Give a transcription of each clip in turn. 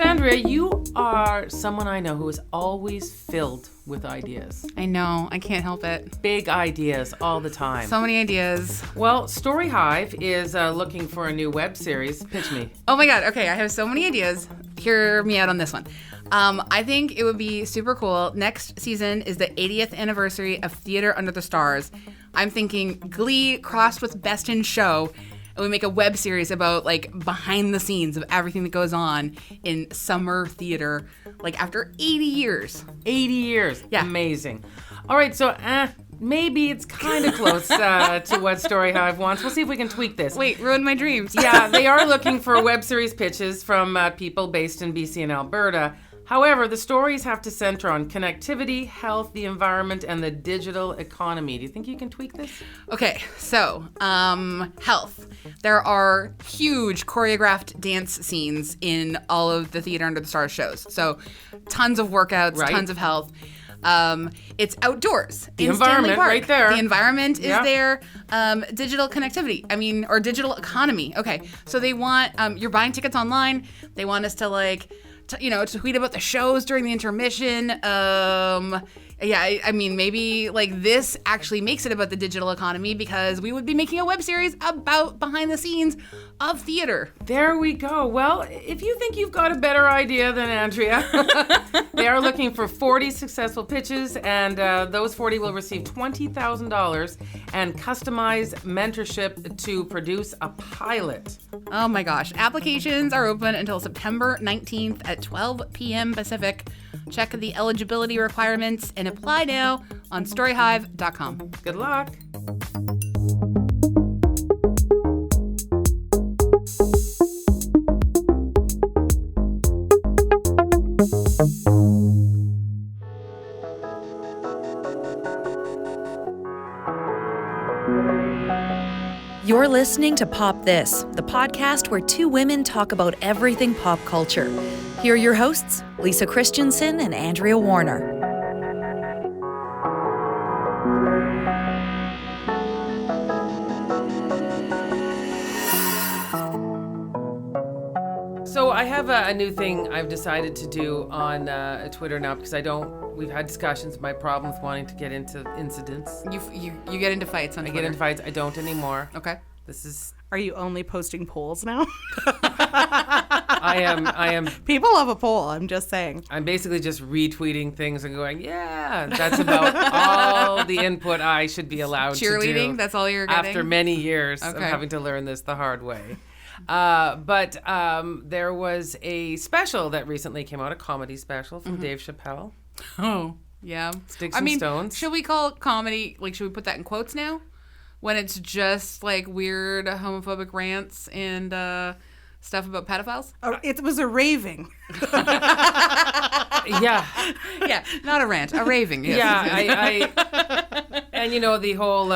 Andrea, you are someone I know who is always filled with ideas. I know. I can't help it. Big ideas all the time. So many ideas. Well, Story Hive is looking for a new web series. Pitch me. Oh my God. Okay, I have so many ideas. Hear me out on this one. I think it would be super cool. Next season is the 80th anniversary of Theater Under the Stars. I'm thinking Glee crossed with Best in Show. And we make a web series about, like, behind the scenes of everything that goes on in summer theater, like, after 80 years. 80 years. Yeah. Amazing. All right, so maybe it's kind of close to what Story Hive wants. We'll see if we can tweak this. Wait, ruined my dreams. Yeah, they are looking for web series pitches from people based in BC and Alberta. However, the stories have to center on connectivity, health, the environment, and the digital economy. Do you think you can tweak this? Okay, so, health. There are huge choreographed dance scenes in all of the Theater Under the Stars shows. So, tons of workouts, Right. tons of health. It's outdoors. The in Stanley environment Park. right there. The environment is Yeah. there. Digital connectivity. Or digital economy. Okay, so they want, you're buying tickets online. They want us to, like, to tweet about the shows during the intermission. Maybe like this actually makes it about the digital economy because we would be making a web series about behind the scenes of theater. There we go. Well, if you think you've got a better idea than Andrea, they are looking for 40 successful pitches, and those 40 will receive $20,000 and customized mentorship to produce a pilot. Oh my gosh. Applications are open until September 19th at 12 p.m. Pacific. Check the eligibility requirements and apply now on storyhive.com. Good luck. You're listening to Pop This, the podcast where two women talk about everything pop culture. Here are your hosts, Lisa Christiansen and Andrea Warner. So I have a new thing I've decided to do on Twitter now because we've had discussions. My problem with wanting to get into incidents. You get into fights on Twitter. I get into fights. I don't anymore. Okay. This is... Are you only posting polls now? I am. People love a poll, I'm just saying. I'm basically just retweeting things and going, yeah, that's about all the input I should be allowed to do. Cheerleading, that's all you're getting? After many years of Okay. having to learn this the hard way. But there was a special that recently came out, a comedy special from Dave Chappelle. Oh, yeah. Sticks and Stones. Should we call it comedy, like, should we put that in quotes now? When it's just, like, weird homophobic rants and stuff about pedophiles? It was a raving. Yeah. Yeah, not a rant, a raving. Yes. Yeah, and the whole,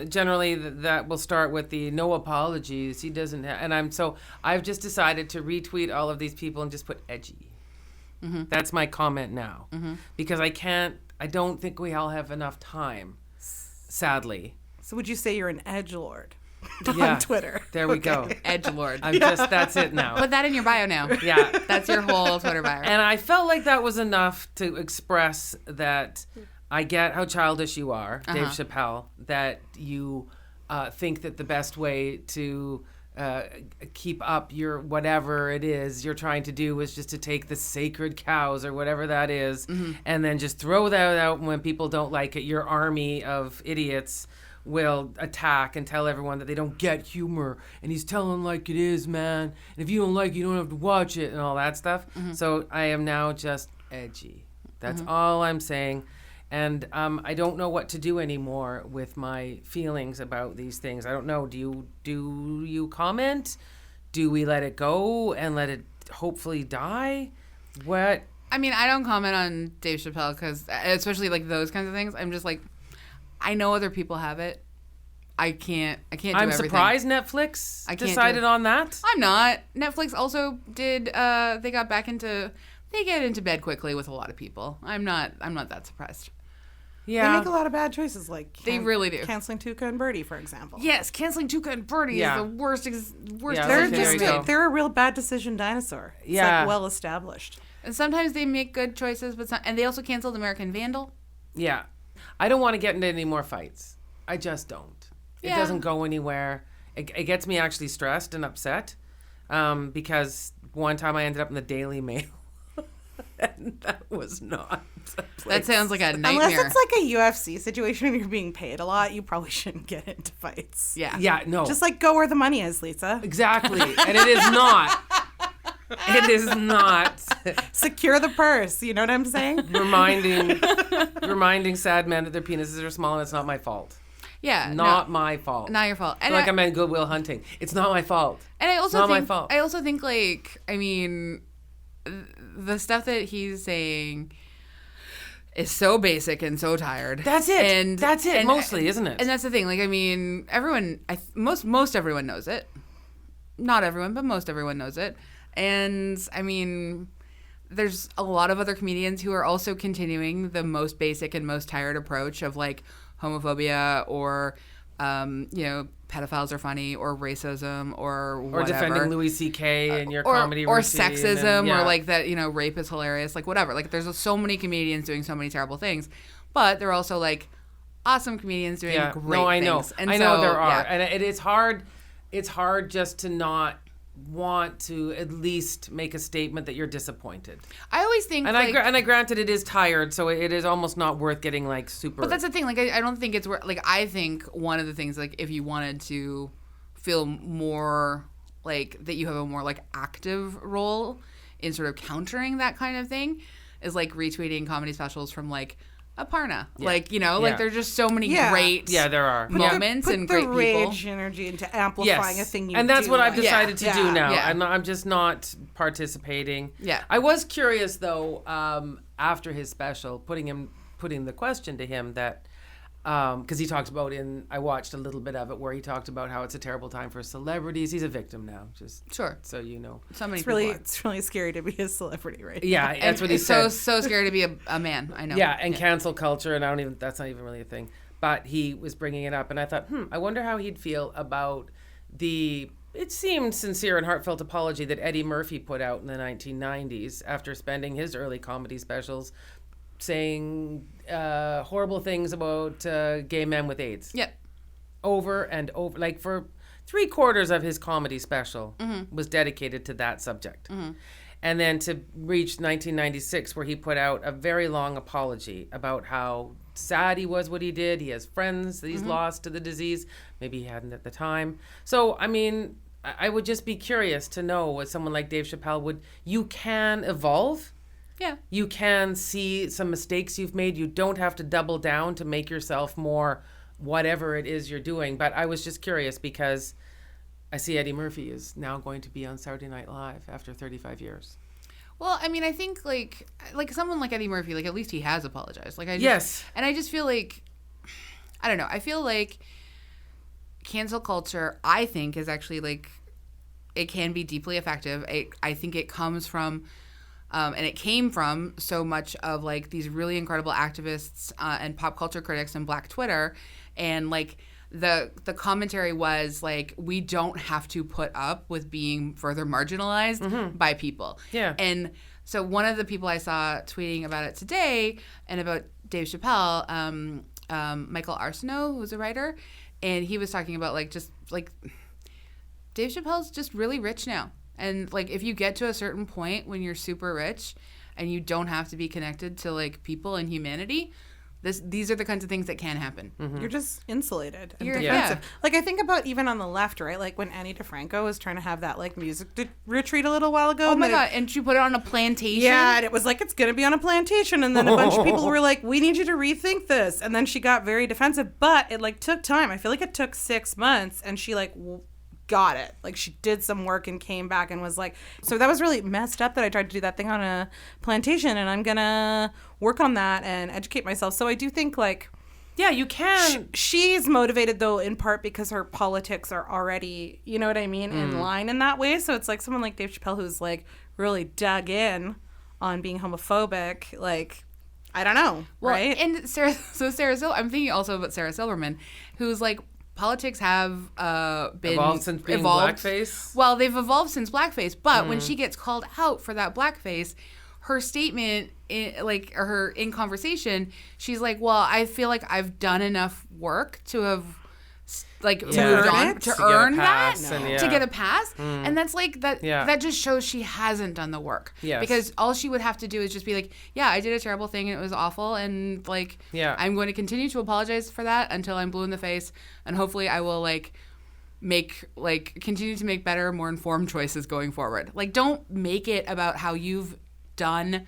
generally that will start with the no apologies. He doesn't I've just decided to retweet all of these people and just put edgy. Mm-hmm. That's my comment now. Mm-hmm. Because I don't think we all have enough time, sadly. So would you say you're an edgelord Yeah, on Twitter? There we go. Edgelord. That's it now. Put that in your bio now. Yeah. That's your whole Twitter bio. And I felt like that was enough to express that I get how childish you are, Dave Chappelle, that you think that the best way to keep up your whatever it is you're trying to do is just to take the sacred cows or whatever that is, and then just throw that out when people don't like it. Your army of idiots will attack and tell everyone that they don't get humor, and he's telling like it is, man. And if you don't like it, you don't have to watch it and all that stuff. So I am now just edgy. That's all I'm saying. And I don't know what to do anymore with my feelings about these things. I don't know. Do you comment? Do we let it go and let it hopefully die? What? I mean, I don't comment on Dave Chappelle because, especially like those kinds of things, I'm just like, I know other people have it. I can't do everything. I'm surprised Netflix decided on that. I'm not. Netflix also did. They get into bed quickly with a lot of people. I'm not that surprised. Yeah. They make a lot of bad choices, like They really do. canceling Tuca and Birdie, for example. Yes, canceling Tuca and Birdie Yeah. is the worst. Yeah, They're okay, there you go. they're a real bad decision dinosaur. It's Yeah. like well established. And sometimes they make good choices, but and they also canceled American Vandal. Yeah. I don't want to get into any more fights. I just don't. It Yeah. doesn't go anywhere. It gets me actually stressed and upset because one time I ended up in the Daily Mail. And that was not a place. That sounds like a nightmare. Unless it's like a UFC situation and you're being paid a lot, you probably shouldn't get into fights. Yeah. Yeah, no. Just like go where the money is, Lisa. Exactly. And it is not. It is not. Secure the purse. You know what I'm saying? reminding sad men that their penises are small and it's not my fault. Yeah. Not my fault. Not your fault. I feel like I'm in Goodwill Hunting. It's not my fault. And I also Not my think fault. I also think like I mean the stuff that he's saying is so basic and so tired. That's it. And That's it, mostly, isn't it? And that's the thing. Like I mean, everyone most everyone knows it. Not everyone, but most everyone knows it. And I mean, there's a lot of other comedians who are also continuing the most basic and most tired approach of like homophobia or pedophiles are funny or racism or whatever. Or defending Louis C.K. in your or comedy or routine sexism and, or like that rape is hilarious, like whatever. Like there's so many comedians doing so many terrible things, but there are also like awesome comedians doing great no, I know. things. And I know so, there are. yeah. And it is hard. It's hard just to not want to at least make a statement that you're disappointed. I always think And I granted it is tired, so it is almost not worth getting like super. But that's the thing. Like, I don't think it's worth. Like, I think one of the things, like, if you wanted to feel more like that, you have a more like active role in sort of countering that kind of thing, is like retweeting comedy specials from like Aparna. Yeah. Like, Yeah. like there's just so many Yeah. great there are moments put and the great people. rage energy into amplifying a thing you and that's do what I've like. decided to do now. Yeah. I'm just not participating. Yeah. I was curious though, after his special, putting the question to him that because he talked about I watched a little bit of it where he talked about how it's a terrible time for celebrities. He's a victim now, just Sure. so you know. So many It's people really, are. it's really scary to be a celebrity, right? Yeah, that's what he It's said. so scary to be a man. I know. Yeah, and cancel culture, and that's not even really a thing. But he was bringing it up, and I thought, I wonder how he'd feel about it seemed sincere and heartfelt apology that Eddie Murphy put out in the 1990s after spending his early comedy specials saying horrible things about gay men with AIDS. Yep. Over and over. Like for 3/4 of his comedy special was dedicated to that subject. And then to reach 1996 where he put out a very long apology about how sad he was what he did. He has friends that he's lost to the disease. Maybe he hadn't at the time. So, I mean, I would just be curious to know what someone like Dave Chappelle you can evolve. Yeah. You can see some mistakes you've made. You don't have to double down to make yourself more whatever it is you're doing. But I was just curious because I see Eddie Murphy is now going to be on Saturday Night Live after 35 years. Well, I mean, I think like someone like Eddie Murphy, like at least he has apologized. Like Yes. And I just feel like, I don't know. I feel like cancel culture, I think, is actually like, it can be deeply effective. I think it comes from, and it came from so much of like these really incredible activists and pop culture critics and Black Twitter, and like the commentary was like, we don't have to put up with being further marginalized by people. Yeah. And so one of the people I saw tweeting about it today and about Dave Chappelle, Michael Arsenault, who's a writer, and he was talking about like just like Dave Chappelle's just really rich now. And like if you get to a certain point when you're super rich and you don't have to be connected to like people and humanity, these are the kinds of things that can happen. You're just insulated and You're- defensive. yeah. Like I think about even on the left, right? Like when Annie DeFranco was trying to have that like music retreat a little while ago. Oh my and God. And she put it on a plantation. Yeah, and it was like, it's going to be on a plantation. And then a bunch of people were like, we need you to rethink this. And then she got very defensive, but it like took time. I feel like it took 6 months and she like got it. Like she did some work and came back and was like, so that was really messed up that I tried to do that thing on a plantation, and I'm going to work on that and educate myself. So I do think like, Yeah, you can. she's motivated though in part because her politics are already, you know what I mean, in line in that way. So it's like someone like Dave Chappelle who's like really dug in on being homophobic. Like I don't know, right? And Sarah I'm thinking also about Sarah Silverman, who's like, politics have been evolved since being blackface. Well, they've evolved since blackface, but when she gets called out for that blackface, her statement, in conversation, she's like, "Well, I feel like I've done enough work to have." Moved on to earn that, to get a pass, and that's like that. Yeah. That just shows she hasn't done the work. Yes. Because all she would have to do is just be like, "Yeah, I did a terrible thing and it was awful, and I'm going to continue to apologize for that until I'm blue in the face, and hopefully I will continue to make better, more informed choices going forward." Like, don't make it about how you've done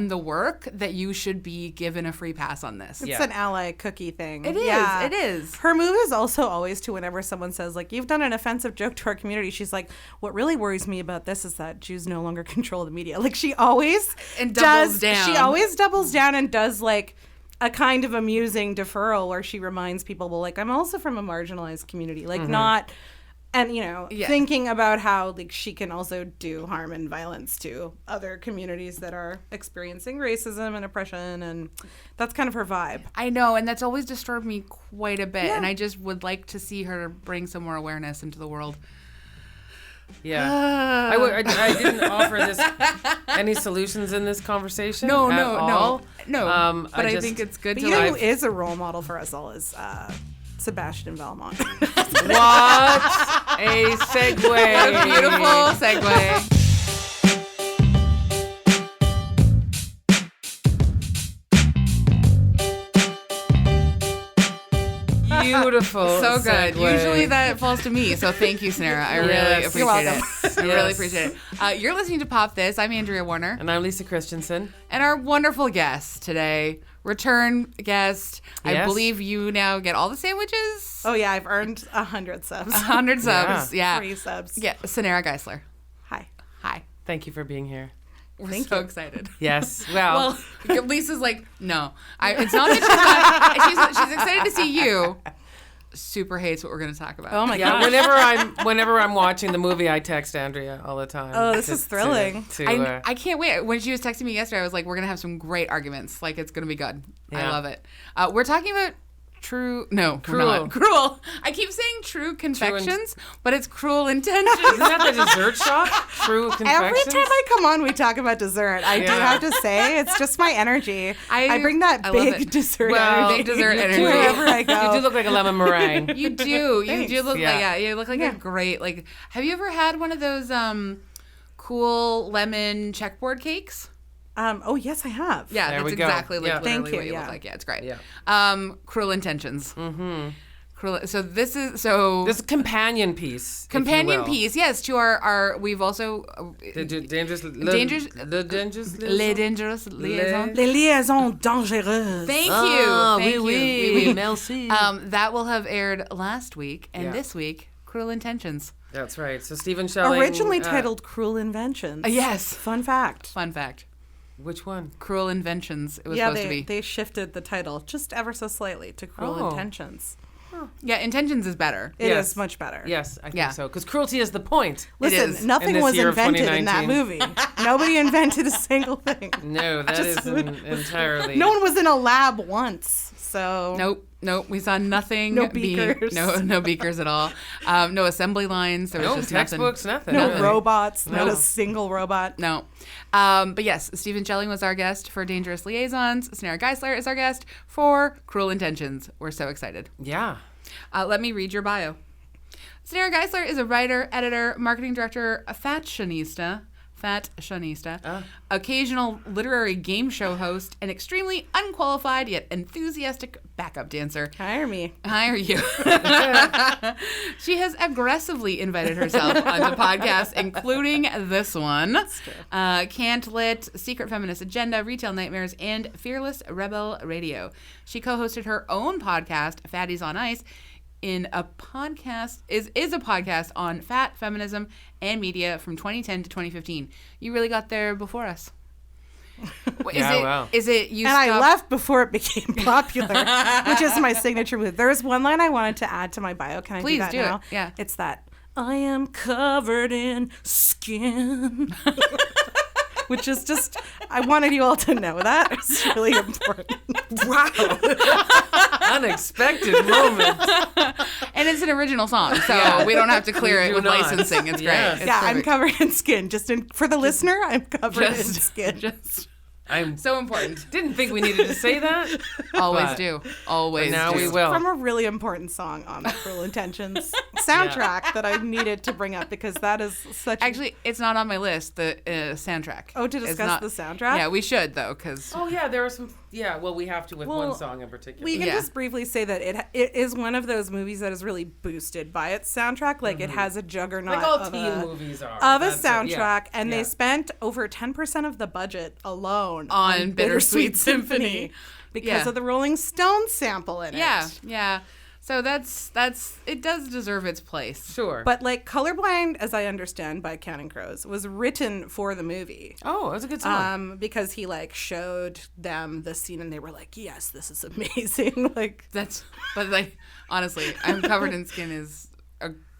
the work that you should be given a free pass on this. It's an ally cookie thing. It is. Yeah. It is. Her move is also always to, whenever someone says, like, you've done an offensive joke to our community, she's like, what really worries me about this is that Jews no longer control the media. Like, she always doubles down and does, like, a kind of amusing deferral where she reminds people, well, like, I'm also from a marginalized community. Like, not... And, thinking about how, like, she can also do harm and violence to other communities that are experiencing racism and oppression, and that's kind of her vibe. I know, and that's always disturbed me quite a bit, and I just would like to see her bring some more awareness into the world. Yeah. I didn't offer any solutions in this conveation. No. But I think it's good but to... You know who is a role model for us all is... Sebastian Valmont. What a segue. What a beautiful segue. Beautiful. So good. Segue. Usually that falls to me. So thank you, Cynara. I really appreciate it. I really appreciate it. You're listening to Pop This. I'm Andrea Warner. And I'm Lisa Christiansen. And our wonderful guest today, return guest. Yes. I believe you now get all the sandwiches. Oh, yeah. I've earned 100 subs. 100 subs. Yeah. Free subs. Yeah. Cynara Geissler. Hi. Thank you for being here. We're so excited. Yes. Well, Lisa's like, no. It's not that she's excited to see you. Super hates what we're going to talk about. Oh my god! Whenever I'm watching the movie, I text Andrea all the time. Oh, this is thrilling. I can't wait. When she was texting me yesterday, I was like, we're going to have some great arguments. Like, it's going to be good. Yeah. I love it. We're talking about cruel. I keep saying true confections, but it's cruel intentions. Isn't that the dessert shop? True confections. Every time I come on, we talk about dessert. I do have to say, it's just my energy. I bring that big dessert energy. Wherever I go. You do look like a lemon meringue. You do. You do look like you look like a great Have you ever had one of those cool lemon checkboard cakes? Oh, yes, I have. Yeah, that's exactly literally what you look like. Yeah, it's great. Yeah. Cruel Intentions. Mm-hmm. So this is this companion piece. Companion piece, yes. To our we've also Les dangerous liaisons. Les liaisons dangereuses. Thank you. Oui, merci. That will have aired last week, and this week, Cruel Intentions. That's right. So Stephen Schelling, originally titled Cruel Inventions. Yes. Fun fact. Which one? Cruel Inventions. It was supposed to be. They shifted the title just ever so slightly to Cruel Intentions. Oh. Yeah, Intentions is better. It is much better. Yes, I think so. Because cruelty is the point. Listen, nothing was invented in that movie. Nobody invented a single thing. No, that isn't entirely. No one was in a lab once, so. Nope. We saw nothing. No beakers. No beakers at all. No assembly lines. There was just textbooks, nothing. No robots. Not a single robot. No. But yes, Stephen Schelling was our guest for Dangerous Liaisons. Cynara Geissler is our guest for Cruel Intentions. We're so excited. Yeah. Let me read your bio. Cynara Geissler is a writer, editor, marketing director, a fashionista, occasional literary game show host, and extremely unqualified yet enthusiastic backup dancer. Hire me. Hire you. She has aggressively invited herself onto podcasts, including this one, Can't Lit, Secret Feminist Agenda, Retail Nightmares, and Fearless Rebel Radio. She co-hosted her own podcast, Fatties on Ice, is a podcast on fat, feminism, and media from 2010 to 2015. You really got there before us. Is it you? And I left before it became popular, which is my signature move. There was one line I wanted to add to my bio. Can I do that now? Yeah. It's that I am covered in skin. which is just, I wanted you all to know that. It's really important. Wow. Unexpected moment. And it's an original song, so we don't have to clear it with licensing. It's Yes. great. It's Yeah, I'm perfect. covered in skin. For the listener, I'm covered in skin. I'm So important. didn't think we needed to say that. Always But- do. Always but now do. we will. From a really important song on the Cruel Intentions soundtrack that I needed to bring up because that is such. Actually, it's not on my list, the soundtrack. Oh, to It's discuss not- the soundtrack? Yeah, we should, though, because... Oh yeah, there are some. Yeah, well, we have to with Well, one song in particular. we can Yeah. just briefly say that it is one of those movies that is really boosted by its soundtrack. Like it has a juggernaut like all of teen movies are. of a That's it, soundtrack, yeah. and Yeah. they spent over 10% of the budget alone On Bittersweet Symphony. because Yeah. of the Rolling Stones sample in it. Yeah. So that's it does deserve its place. Sure. But like Colorblind, as I understand by Counting Crows, was written for the movie. oh, that's a good song. Because he like showed them the scene and they were like, yes, this is amazing. Like But like honestly, I'm covered in skin is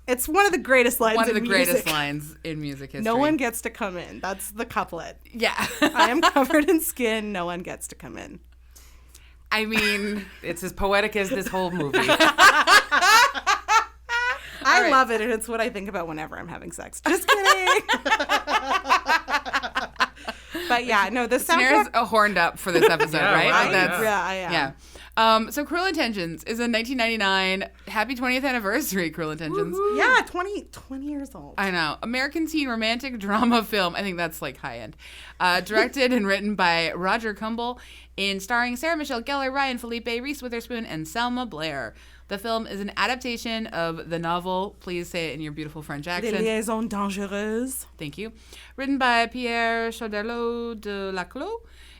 it's one of the greatest lines one of the in greatest music. lines in music history. No one gets to come in. That's the couplet. Yeah. I am covered in skin. No one gets to come in. I mean, It's as poetic as this whole movie. I right. love it, and it's what I think about whenever I'm having sex. Just kidding. But yeah, no, the Cynara's soundtrack. horned up for this episode, Yeah, right? wow, Like that's Yeah, I am. yeah. So Cruel Intentions is a 1999 happy 20th anniversary Cruel Intentions. Yeah, 20 years old. I know. American teen romantic drama film. I think that's like high end. Directed and written by Roger Kumble, in starring Sarah Michelle Gellar, Ryan Felipe, Reese Witherspoon, and Selma Blair. The film is an adaptation of the novel. Please say it in your beautiful French Les accent. liaisons dangereuses. Thank you. Written by Pierre Chaudelot de Laclos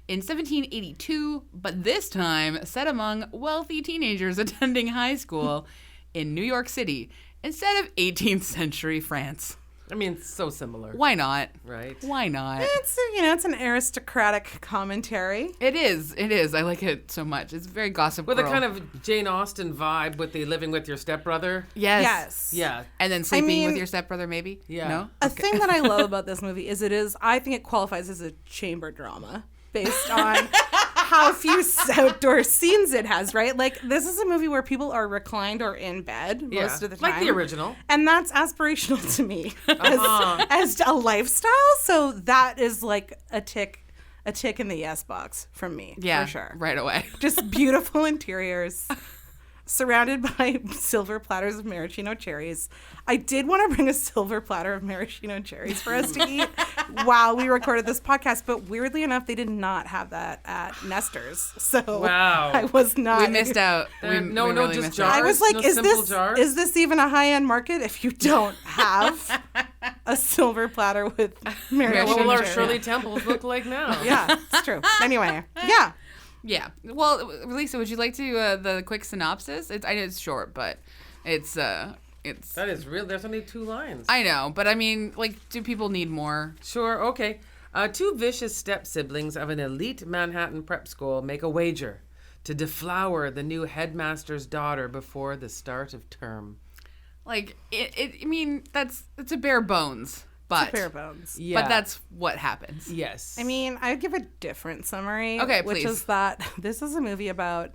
in 1782, but this time set among wealthy teenagers attending high school in New York City instead of 18th century France. I mean, it's so similar, Why not? right? Why not? It's it's an aristocratic commentary. It is. It is. I like it so much. It's very Gossip With Girl. a kind of Jane Austen vibe with the living with your stepbrother. Yes. Yes. Yeah. And then sleeping mean- with your stepbrother, maybe? Yeah. No? A thing that I love about this movie is I think it qualifies as a chamber drama based on how few outdoor scenes it has, right? Like, this is a movie where people are reclined or in bed most of the time. Like the original. And that's aspirational to me as a lifestyle. So that is like a tick in the yes box from me, Yeah. for sure. Right away. Just beautiful interiors. Surrounded by silver platters of maraschino cherries. I did want to bring a silver platter of maraschino cherries for us to eat while we recorded this podcast, but weirdly enough, they did not have that at Nestor's. So Wow. I was not. We missed out. We really just missed jars. out. I was like, No is simple jars? this even a high-end market if you don't have a silver platter with Yeah, maraschino what will our cherries? Shirley Temples look like now? Yeah, it's true. Anyway, yeah. Yeah. Well, Lisa, would you like to the quick synopsis? I know it's short, but it's. That is real. There's only 2 lines. I know, but I mean, like, do people need more? Sure, okay. 2 vicious step-siblings of an elite Manhattan prep school make a wager to deflower the new headmaster's daughter before the start of term. Like, I mean, it's a bare bones, but Bare bones. Yeah. but that's what happens. Yes. I mean, I'd give a different summary. Okay, which please. is that this is a movie about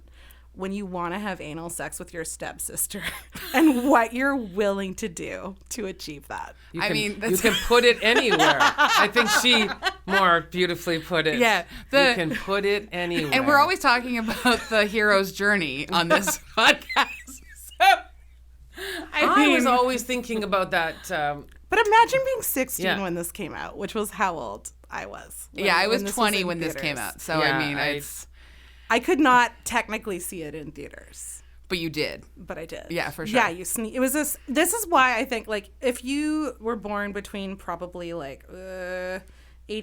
when you want to have anal sex with your stepsister and what you're willing to do to achieve that. you I can, mean, you that's- can put it anywhere. I think she more beautifully put it. Yeah, you can put it anywhere. And we're always talking about the hero's journey on this podcast. So, I was always thinking about that. But imagine being 16 Yeah. when this came out, which was how old I was. yeah, I was this 20 in when this came theaters. out. So Yeah, I mean, I- it's I could not technically see it in theaters, but you did. but I did. Yeah, for sure. Yeah, you sneak. It was this. This is why I think, like, if you were born between probably like 80,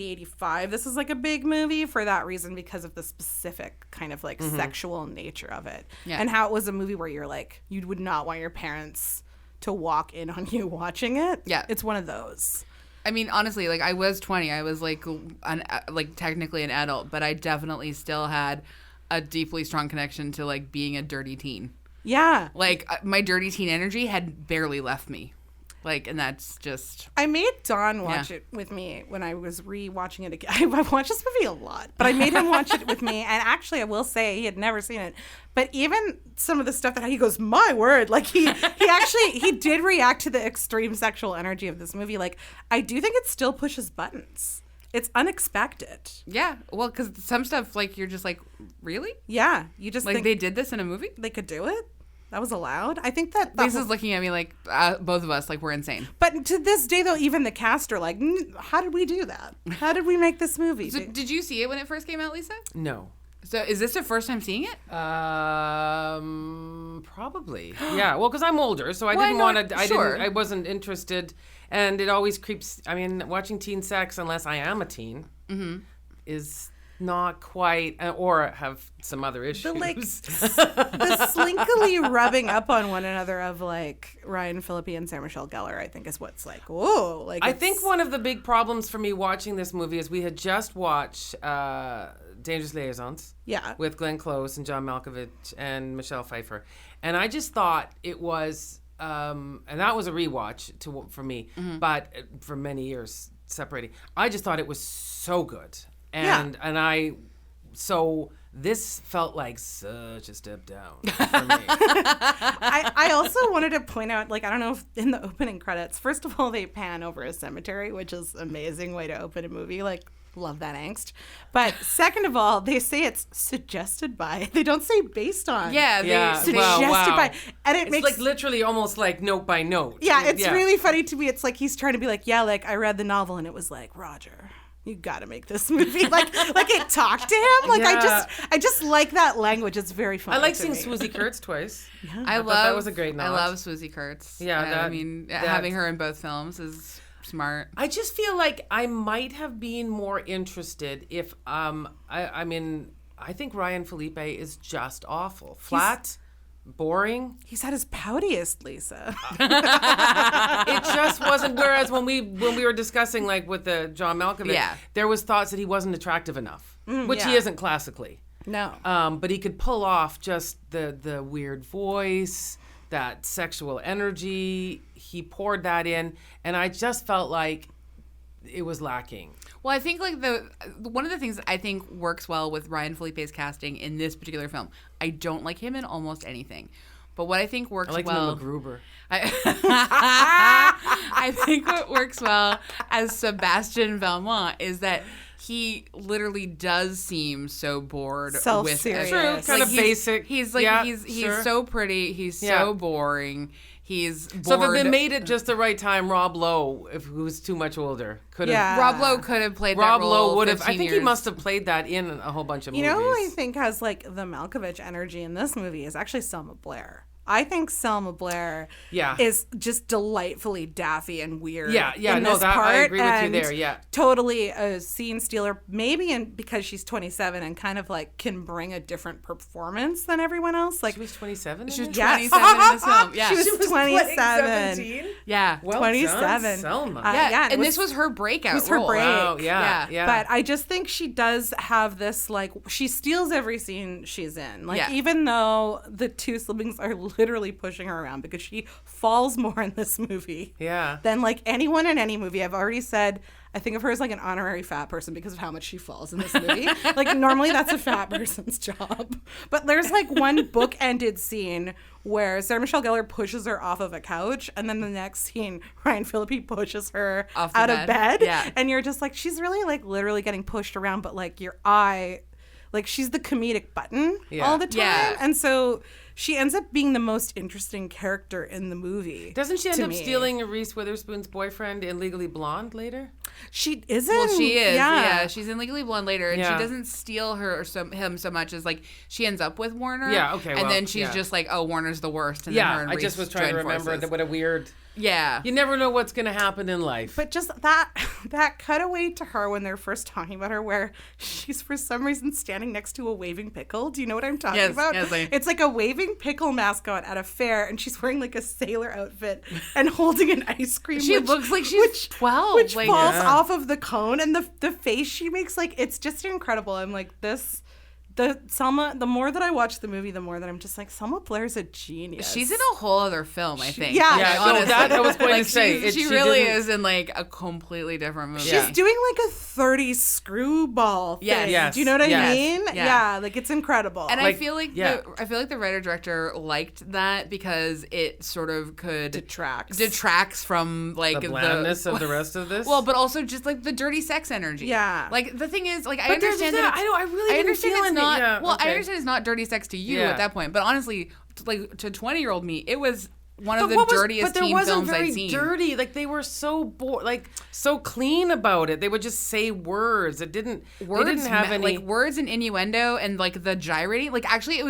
85, this is like a big movie for that reason, because of the specific kind of like sexual nature of it. Yeah. And how it was a movie where you're like, you would not want your parents to walk in on you watching it. Yeah. It's one of those. I mean, honestly, like, I was 20. I was like technically an adult, but I definitely still had a deeply strong connection to like being a dirty teen. Yeah. Like my dirty teen energy had barely left me. Like, and that's just... I made Don watch it with me when I was re-watching it again. I watched this movie a lot, but I made him watch it with me. And actually, I will say he had never seen it. But even some of the stuff that he goes, my word, like he did react to the extreme sexual energy of this movie. Like, I do think it still pushes buttons. It's unexpected. Yeah. Well, because some stuff, like, you're just like, really? Yeah. You just like, think they did this in a movie? they could do it? That was allowed? I think that... Lisa's looking at me like, both of us, like, we're insane. But to this day, though, even the cast are like, how did we do that? How did we make this movie? So did you see it when it first came out, Lisa? No. So is this your first time seeing it? Probably. Yeah. Well, because I'm older, so I Well, I didn't know- want to. sure. I wasn't interested, and it always creeps. I mean, watching teen sex, unless I am a teen, is not quite, or have some other issues. The slinkily rubbing up on one another of like Ryan Phillippe and Sarah Michelle Gellar, I think is what's like, whoa. Like, I think one of the big problems for me watching this movie is we had just watched Dangerous Liaisons. Yeah. With Glenn Close and John Malkovich and Michelle Pfeiffer, and I just thought it was, and that was a rewatch for me, but for many years separating, I just thought it was so good. And so this felt like such a step down for me. I also wanted to point out, like, I don't know if in the opening credits, first of all, they pan over a cemetery, which is an amazing way to open a movie. Like, love that angst. But second of all, they say it's suggested by. They don't say based on. Yeah. Suggested by. And it It's makes like literally almost like note by note. Yeah, it's really funny to me. It's like he's trying to be like, yeah, like I read the novel and it was like, Roger, you got to make this movie. like it talked to him. Like I just like that language. It's very funny. I like to seeing me. Swoosie Kurtz twice. Yeah. I thought love that was a great nod. I love Swoosie Kurtz. Yeah, I mean, having her in both films is smart. I just feel like I might have been more interested if I mean, I think Ryan Phillippe is just awful. Flat, boring. He's at his poutiest, Lisa. It just wasn't. Whereas when we were discussing like with the John Malkovich, there was thoughts that he wasn't attractive enough, which he isn't classically. No. But he could pull off just the weird voice, that sexual energy. He poured that in, and I just felt like it was lacking. Well, I think like one of the things that I think works well with Ryan Phillippe's casting in this particular film, I don't like him in almost anything. But what I think works I like well... him in MacGruber. I think what works well as Sebastian Valmont is that he literally does seem so bored with Self-serious. True, kind of basic. He's like he's so pretty, he's so boring. He's bored. So if they made it just the right time, Rob Lowe, who was too much older, could have. Yeah. Rob Lowe could have played Rob that role. Lowe would have. I 15 think years. he must have played that in a whole bunch of movies. You know who I think has like the Malkovich energy in this movie is actually Selma Blair. I think Selma Blair is just delightfully daffy and weird. Yeah, in no, this that part, I agree with you and there. Yeah, totally a scene stealer. Maybe because she's 27 and kind of like can bring a different performance than everyone else. Like she was 27. She was Yes. 27 in this film. Yeah, she was 27. 17? Yeah, Well 27. done, Selma. and this was her breakout. It was her role. break. Wow, yeah. But I just think she does have this, like, she steals every scene she's in. Like, even though the two siblings are literally pushing her around because she falls more in this movie than, like, anyone in any movie. I've already said, I think of her as, like, an honorary fat person because of how much she falls in this movie. Like, normally that's a fat person's job. But there's, like, one book-ended scene where Sarah Michelle Gellar pushes her off of a couch, and then the next scene, Ryan Phillippe pushes her out of bed. Yeah. And you're just like, she's really, like, literally getting pushed around, but, like, your eye, like, she's the comedic button all the time. Yeah. And so she ends up being the most interesting character in the movie. Doesn't she end up stealing Reese Witherspoon's boyfriend in Legally Blonde later? She isn't. Well, she is. Yeah. Yeah, she's in Legally Blonde later, and she doesn't steal him so much as like she ends up with Warner. Yeah. Okay. And then she's just like, oh, Warner's the worst. And Yeah. then her and I Reese just was trying to join remember forces. that. What a weird. Yeah. You never know what's going to happen in life. But just that cutaway to her when they're first talking about her, where she's for some reason standing next to a waving pickle. Do you know what I'm talking about? Yes, it's like a waving pickle mascot at a fair, and she's wearing like a sailor outfit and holding an ice cream. She looks like she's 12. Which like, falls off of the cone, and the face she makes, like, it's just incredible. I'm like, this the more that I watch the movie, the more that I'm just like, Selma Blair's a genius. She's in a whole other film, I think. yeah. Yeah, honestly. that I was going to say. She really is in like a completely different movie. She's doing like a 30 screwball thing. Yes. Do you know what I mean? Yeah. Like it's incredible. And Like, I feel like the writer-director liked that because it sort of could detracts from like the blandness of the rest of this. Well, but also just like the dirty sex energy. Yeah. Like the thing is, like I But there's understand that. I really didn't feel it's it. not. Yeah, well, I okay. understand it's not dirty sex to you Yeah. at that point, but honestly, like to 20-year-old me, it was one of the what was- dirtiest but there teen wasn't films very I'd seen. dirty. Like they were so so clean about it. They would just say words. It didn't. Words they didn't have any like words and innuendo and like the gyrating. Like actually, it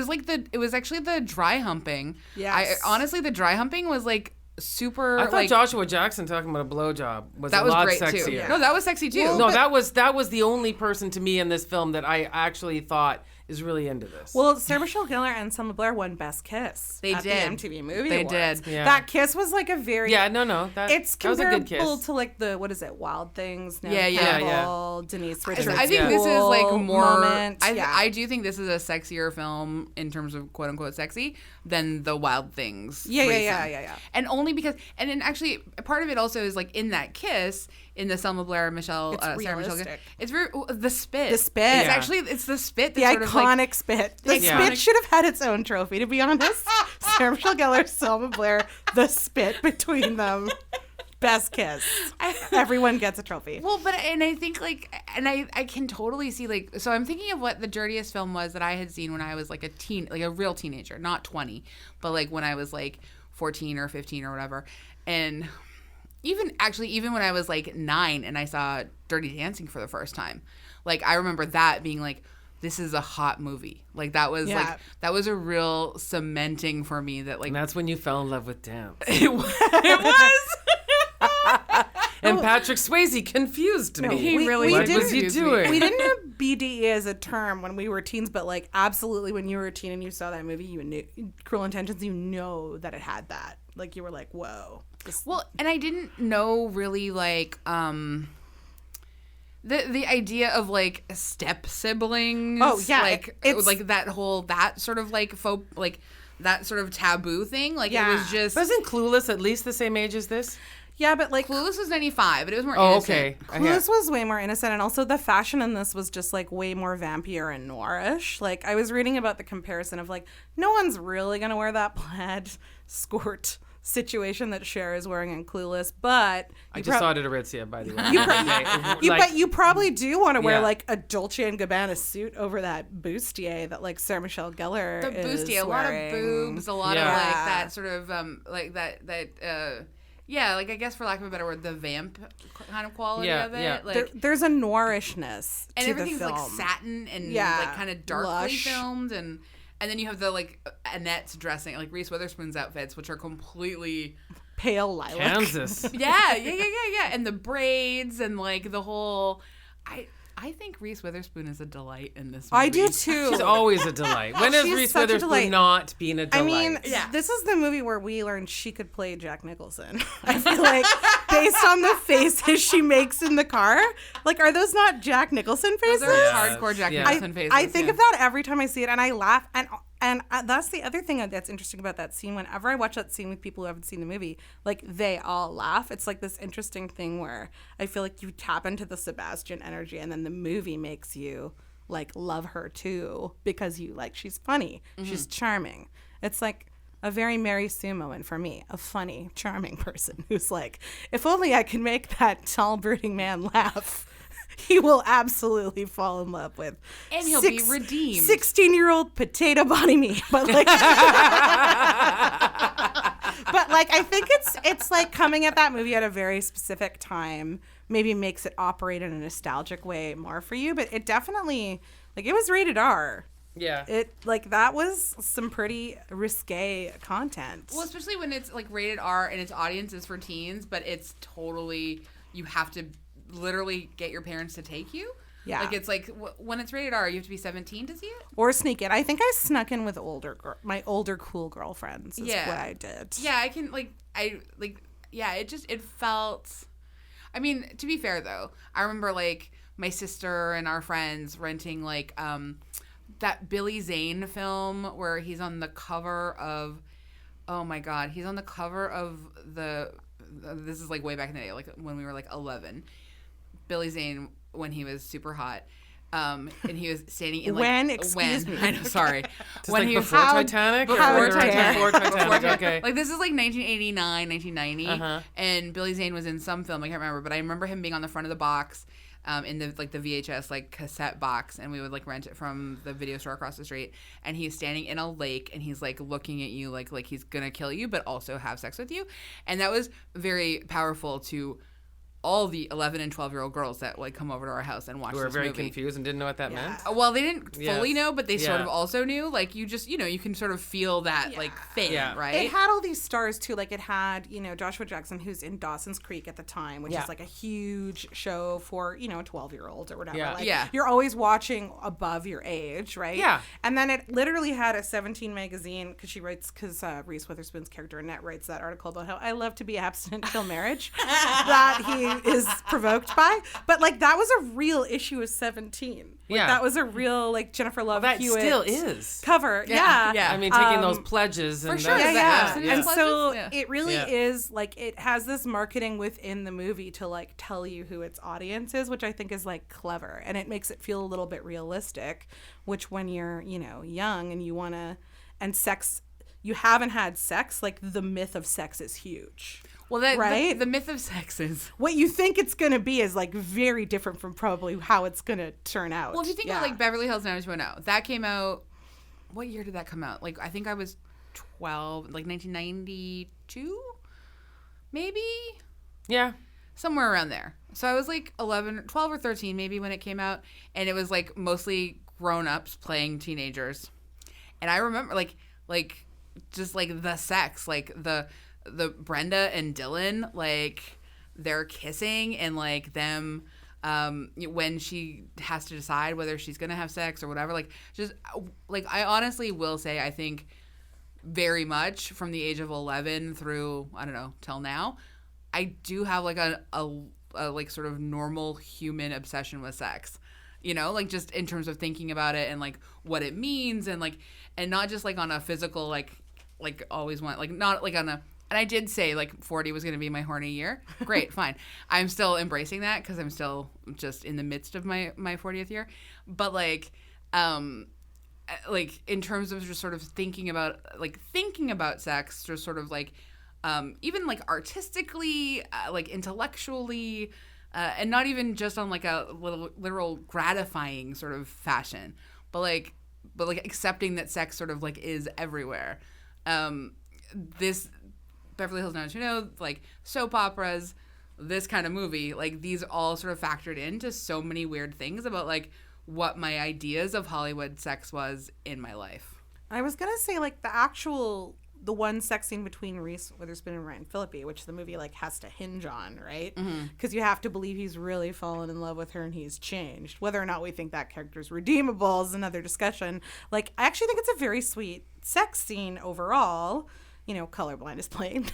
was actually the dry humping. Yes. Honestly, the dry humping was like super. I thought like, Joshua Jackson talking about a blowjob was that a was lot great sexier. too. No, that was sexy too. Well, No, but- that was the only person to me in this film that I actually thought is really into this. Well, Sarah Michelle Gellar and Selma Blair won Best Kiss. They at did. the MTV Movie They Awards. did. Yeah. That kiss was like a very it's that was a good comparable kiss. to like the what is it, Wild Things? Yeah, yeah. Campbell, Denise Richards. I think this is like more. Moment. I do think this is a sexier film in terms of quote unquote sexy than the Wild Things. Yeah. And only because, and then actually part of it also is like in that kiss in the Selma Blair Michelle It's Sarah Michelle realistic. Gellar, it's very the spit. The spit. It's Yeah. actually the spit. The That's sort of like, iconic spit. The iconic- spit should have had its own trophy, to be honest. Sarah Michelle Gellar, Selma Blair, the spit between them. Best kiss. Everyone gets a trophy. Well, but and I think like, and I can totally see like, so I'm thinking of what the dirtiest film was that I had seen when I was like a real teenager, not 20, but like when I was like 14 or 15 or whatever, and even when I was like 9 and I saw Dirty Dancing for the first time, like I remember that being like, this is a hot movie. Like that was like that was a real cementing for me that like And that's when you fell in love with dance. it was. And Patrick Swayze confused me. he really What did was he confuse me. doing? We didn't have BDE as a term when we were teens, but like absolutely when you were a teen and you saw that movie, you knew Cruel Intentions, you know that it had that. Like you were like, whoa. Well, and I didn't know really like the idea of like step siblings. Oh, yeah, like it's- like that sort of like folk like that sort of taboo thing. Like it was just Wasn't Clueless at least the same age as this? Yeah, but like Clueless was 95, but it was more Oh, innocent. okay. Clueless was way more innocent, and also the fashion in this was just like way more vampire and noirish. Like I was reading about the comparison of like no one's really gonna wear that plaid skirt situation that Cher is wearing in Clueless, but I just saw it at Aritzia, by the way. but you probably do want to wear Yeah. like a Dolce and Gabbana suit over that bustier that like Sarah Michelle Gellar The is bustier, a lot of wearing. boobs, a lot of Yeah. like that sort of like yeah, like I guess for lack of a better word, the vamp kind of quality Yeah, of it. yeah. Like There's a noirishness and to everything's the film. like satin and Yeah, like kind of darkly lush. filmed, and then you have the like Annette's dressing, like Reese Witherspoon's outfits, which are completely Pale lilac. Kansas. yeah, and the braids and like the whole. I think Reese Witherspoon is a delight in this movie. I do too. She's always a delight. When has She's Reese such a Witherspoon delight. not been a delight? I mean, Yeah. this is the movie where we learned she could play Jack Nicholson. I feel like based on the faces she makes in the car, like are those not Jack Nicholson faces? Those are Yes, hardcore Jack yeah. Nicholson faces. I think yeah. of that every time I see it, and I laugh. And that's the other thing that's interesting about that scene. Whenever I watch that scene with people who haven't seen the movie, like they all laugh. It's like this interesting thing where I feel like you tap into the Sebastian energy, and then the movie makes you like love her too because you like she's funny, she's charming. It's like a very Mary Sue moment for me, a funny, charming person who's like, if only I can make that tall, brooding man laugh. He will absolutely fall in love with. And he'll be redeemed. 16-year-old potato body me. But like I think it's like coming at that movie at a very specific time maybe makes it operate in a nostalgic way more for you. But it definitely like it was rated R. Yeah. It like that was some pretty risque content. Well, especially when it's like rated R and its audience is for teens, but it's totally you have to literally get your parents to take you. Yeah. Like it's like when it's rated R, you have to be 17 to see it. Or sneak in. I think I snuck in with my older cool girlfriends is Yeah. what I did. Yeah, I can it felt. I mean, to be fair though, I remember like my sister and our friends renting like that Billy Zane film where he's on the cover of, oh my God, he's on the cover of this is like way back in the day, like when we were like 11. Billy Zane, when he was super hot. And he was standing in like Excuse me. I know, sorry. Just when like he was before Titanic? Before Titanic, okay. Like this is like 1989, 1990, and Billy Zane was in some film, I can't remember, but I remember him being on the front of the box, in the like the VHS like cassette box, and we would like rent it from the video store across the street, and he's standing in a lake and he's like looking at you like he's gonna kill you but also have sex with you, and that was very powerful to all the 11 and 12-year-old girls that like come over to our house and watch this movie. Who were very confused and didn't know what that meant. Well, they didn't fully know, but they sort of Yeah. also knew. Like you just, you can sort of feel that like thing, right? It had all these stars too. Like it had, Joshua Jackson, who's in Dawson's Creek at the time, which is like a huge show for, a 12-year-old or whatever. Yeah. Like, you're always watching above your age, right? Yeah. And then it literally had a 17 magazine, because Reese Witherspoon's character Annette writes that article about how I love to be abstinent till marriage that he is provoked by. But like that was a real issue of 17. Like, that was a real like Jennifer Love That Hewitt still is. cover. Yeah. I mean, taking those pledges. And sure. that's- Yeah. And so Yeah. it really is like it has this marketing within the movie to like tell you who its audience is, which I think is like clever, and it makes it feel a little bit realistic, which when you're, young and you want to, and sex, you haven't had sex, like the myth of sex is huge. Well, right? The myth of sex is What you think it's going to be is like very different from probably how it's going to turn out. Well, if you think of like Beverly Hills 90210, that came out. What year did that come out? Like I think I was 12, like 1992, maybe. Yeah. Somewhere around there. So I was like 11, 12 or 13 maybe when it came out, and it was like mostly grown-ups playing teenagers. And I remember like just like the sex, like the Brenda and Dylan, like they're kissing and like them when she has to decide whether she's gonna have sex or whatever, like just like I honestly will say I think very much from the age of 11 through I don't know till now I do have like a like sort of normal human obsession with sex, like just in terms of thinking about it and like what it means and like and not just like on a physical like always want like not like on a. And I did say, like, 40 was going to be my horny year. Great, fine. I'm still embracing that because I'm still just in the midst of my 40th year. But, like in terms of just sort of thinking about sex, just sort of, like, even, like, artistically, like, intellectually, and not even just on, like, a literal gratifying sort of fashion. But accepting that sex sort of, like, is everywhere. This Beverly Hills 90210, like soap operas, this kind of movie, like these all sort of factored into so many weird things about like what my ideas of Hollywood sex was in my life. I was gonna say like the one sex scene between Reese Witherspoon and Ryan Phillippe, which the movie like has to hinge on, right? Because you have to believe he's really fallen in love with her and he's changed. Whether or not we think that character's redeemable is another discussion. Like I actually think it's a very sweet sex scene overall. Colorblind is playing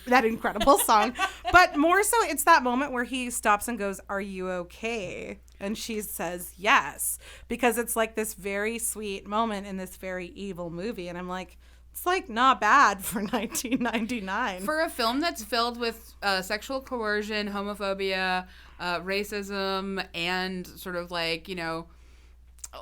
that incredible song. But more so, it's that moment where he stops and goes, "Are you okay?" And she says, "Yes." Because it's like this very sweet moment in this very evil movie. And I'm like, it's like not bad for 1999. For a film that's filled with sexual coercion, homophobia, racism, and sort of like,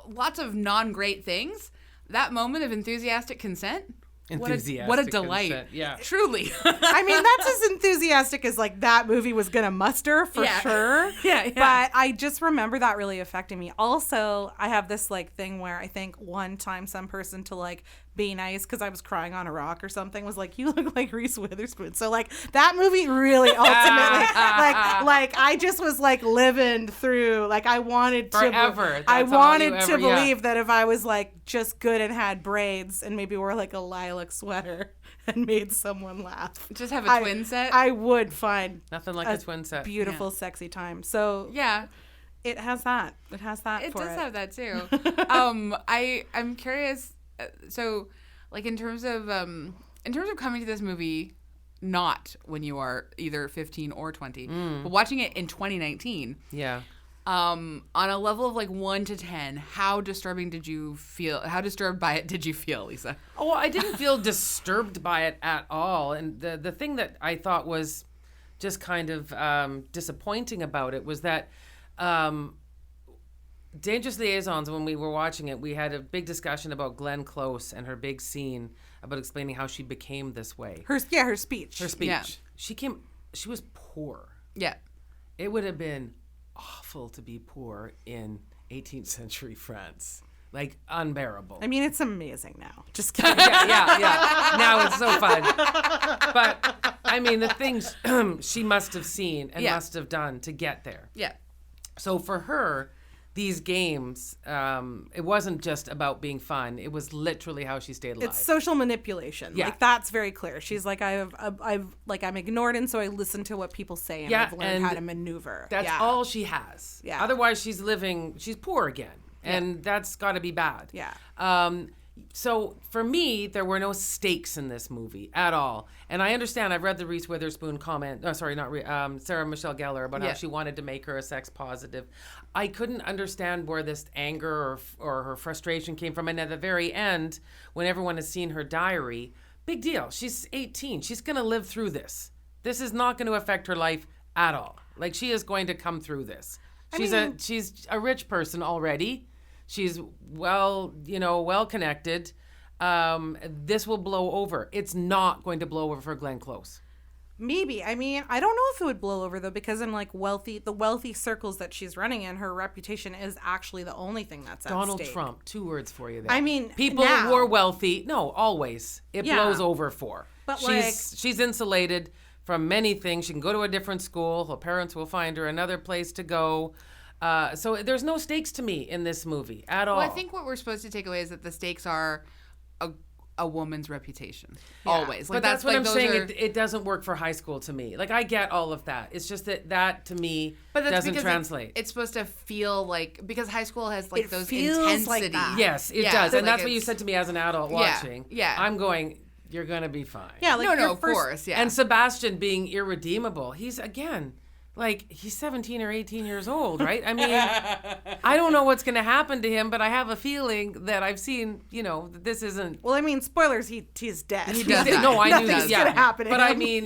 lots of non-great things, that moment of enthusiastic consent, Enthusiastic. What a delight. Consent. Yeah. Truly. I mean, that's as enthusiastic as like that movie was going to muster for sure. Yeah. But I just remember that really affecting me. Also, I have this like thing where I think one time some person to like be nice because I was crying on a rock or something was like, you look like Reese Witherspoon. So like that movie really ultimately like I just was like living through like I wanted forever. I wanted to believe that if I was like just good and had braids and maybe wore like a lilac sweater and made someone laugh. Just have a twin set. I would find nothing like a twin set. Beautiful, sexy time. So yeah. It has that. It has that. It for does it. have that too. I'm curious. So, like in terms of coming to this movie, not when you are either 15 or 20, but watching it in 2019. Yeah. On a level of like 1 to 10, how disturbing did you feel? How disturbed by it did you feel, Lisa? Oh, I didn't feel disturbed by it at all. And the thing that I thought was just kind of disappointing about it was that Dangerous Liaisons, when we were watching it, we had a big discussion about Glenn Close and her big scene about explaining how she became this way. Her speech. Her speech. Yeah. She was poor. Yeah. It would have been awful to be poor in 18th century France. Like, unbearable. I mean, it's amazing now. Just kidding. yeah. Now it's so fun. But, I mean, the things she must have seen and must have done to get there. Yeah. So for her, these games, it wasn't just about being fun. It was literally how she stayed alive. It's social manipulation. Yeah. Like, that's very clear. She's like, I'm ignored, and so I listen to what people say, and I've learned how to maneuver. That's all she has. Yeah. Otherwise, she's poor again. And that's got to be bad. Yeah. So for me, there were no stakes in this movie at all. And I understand. I've read the Reese Witherspoon comment. Oh, sorry, not Sarah Michelle Gellar about how she wanted to make her a sex positive. I couldn't understand where this anger or her frustration came from. And at the very end, when everyone has seen her diary, big deal. She's 18. She's going to live through this. This is not going to affect her life at all. Like, she is going to come through this. She's a rich person already. She's well connected. This will blow over. It's not going to blow over for Glenn Close. Maybe. I mean, I don't know if it would blow over though, because in like the wealthy circles that she's running in, her reputation is actually the only thing that's at Donald stake. Trump. 2 words for you there. I mean, people now, who are wealthy. No, always it blows over for. But she's insulated from many things. She can go to a different school. Her parents will find her another place to go. So there's no stakes to me in this movie at all. Well, I think what we're supposed to take away is that the stakes are a woman's reputation. Always. Like, but that's what I'm saying. It doesn't work for high school to me. Like, I get all of that. It's just that to me doesn't translate. It's supposed to feel like, because high school has like those feels intensity. like that. Yes, it does. And that's what you said to me as an adult watching. Yeah. I'm going, you're going to be fine. Yeah, like of course. Yeah. And Sebastian being irredeemable. He's 17 or 18 years old, right? I mean, I don't know what's going to happen to him, but I have a feeling that I've seen, that this isn't. Well, I mean, spoilers, he's dead. He does die. No, I knew that. Nothing's going to happen to but him. I mean,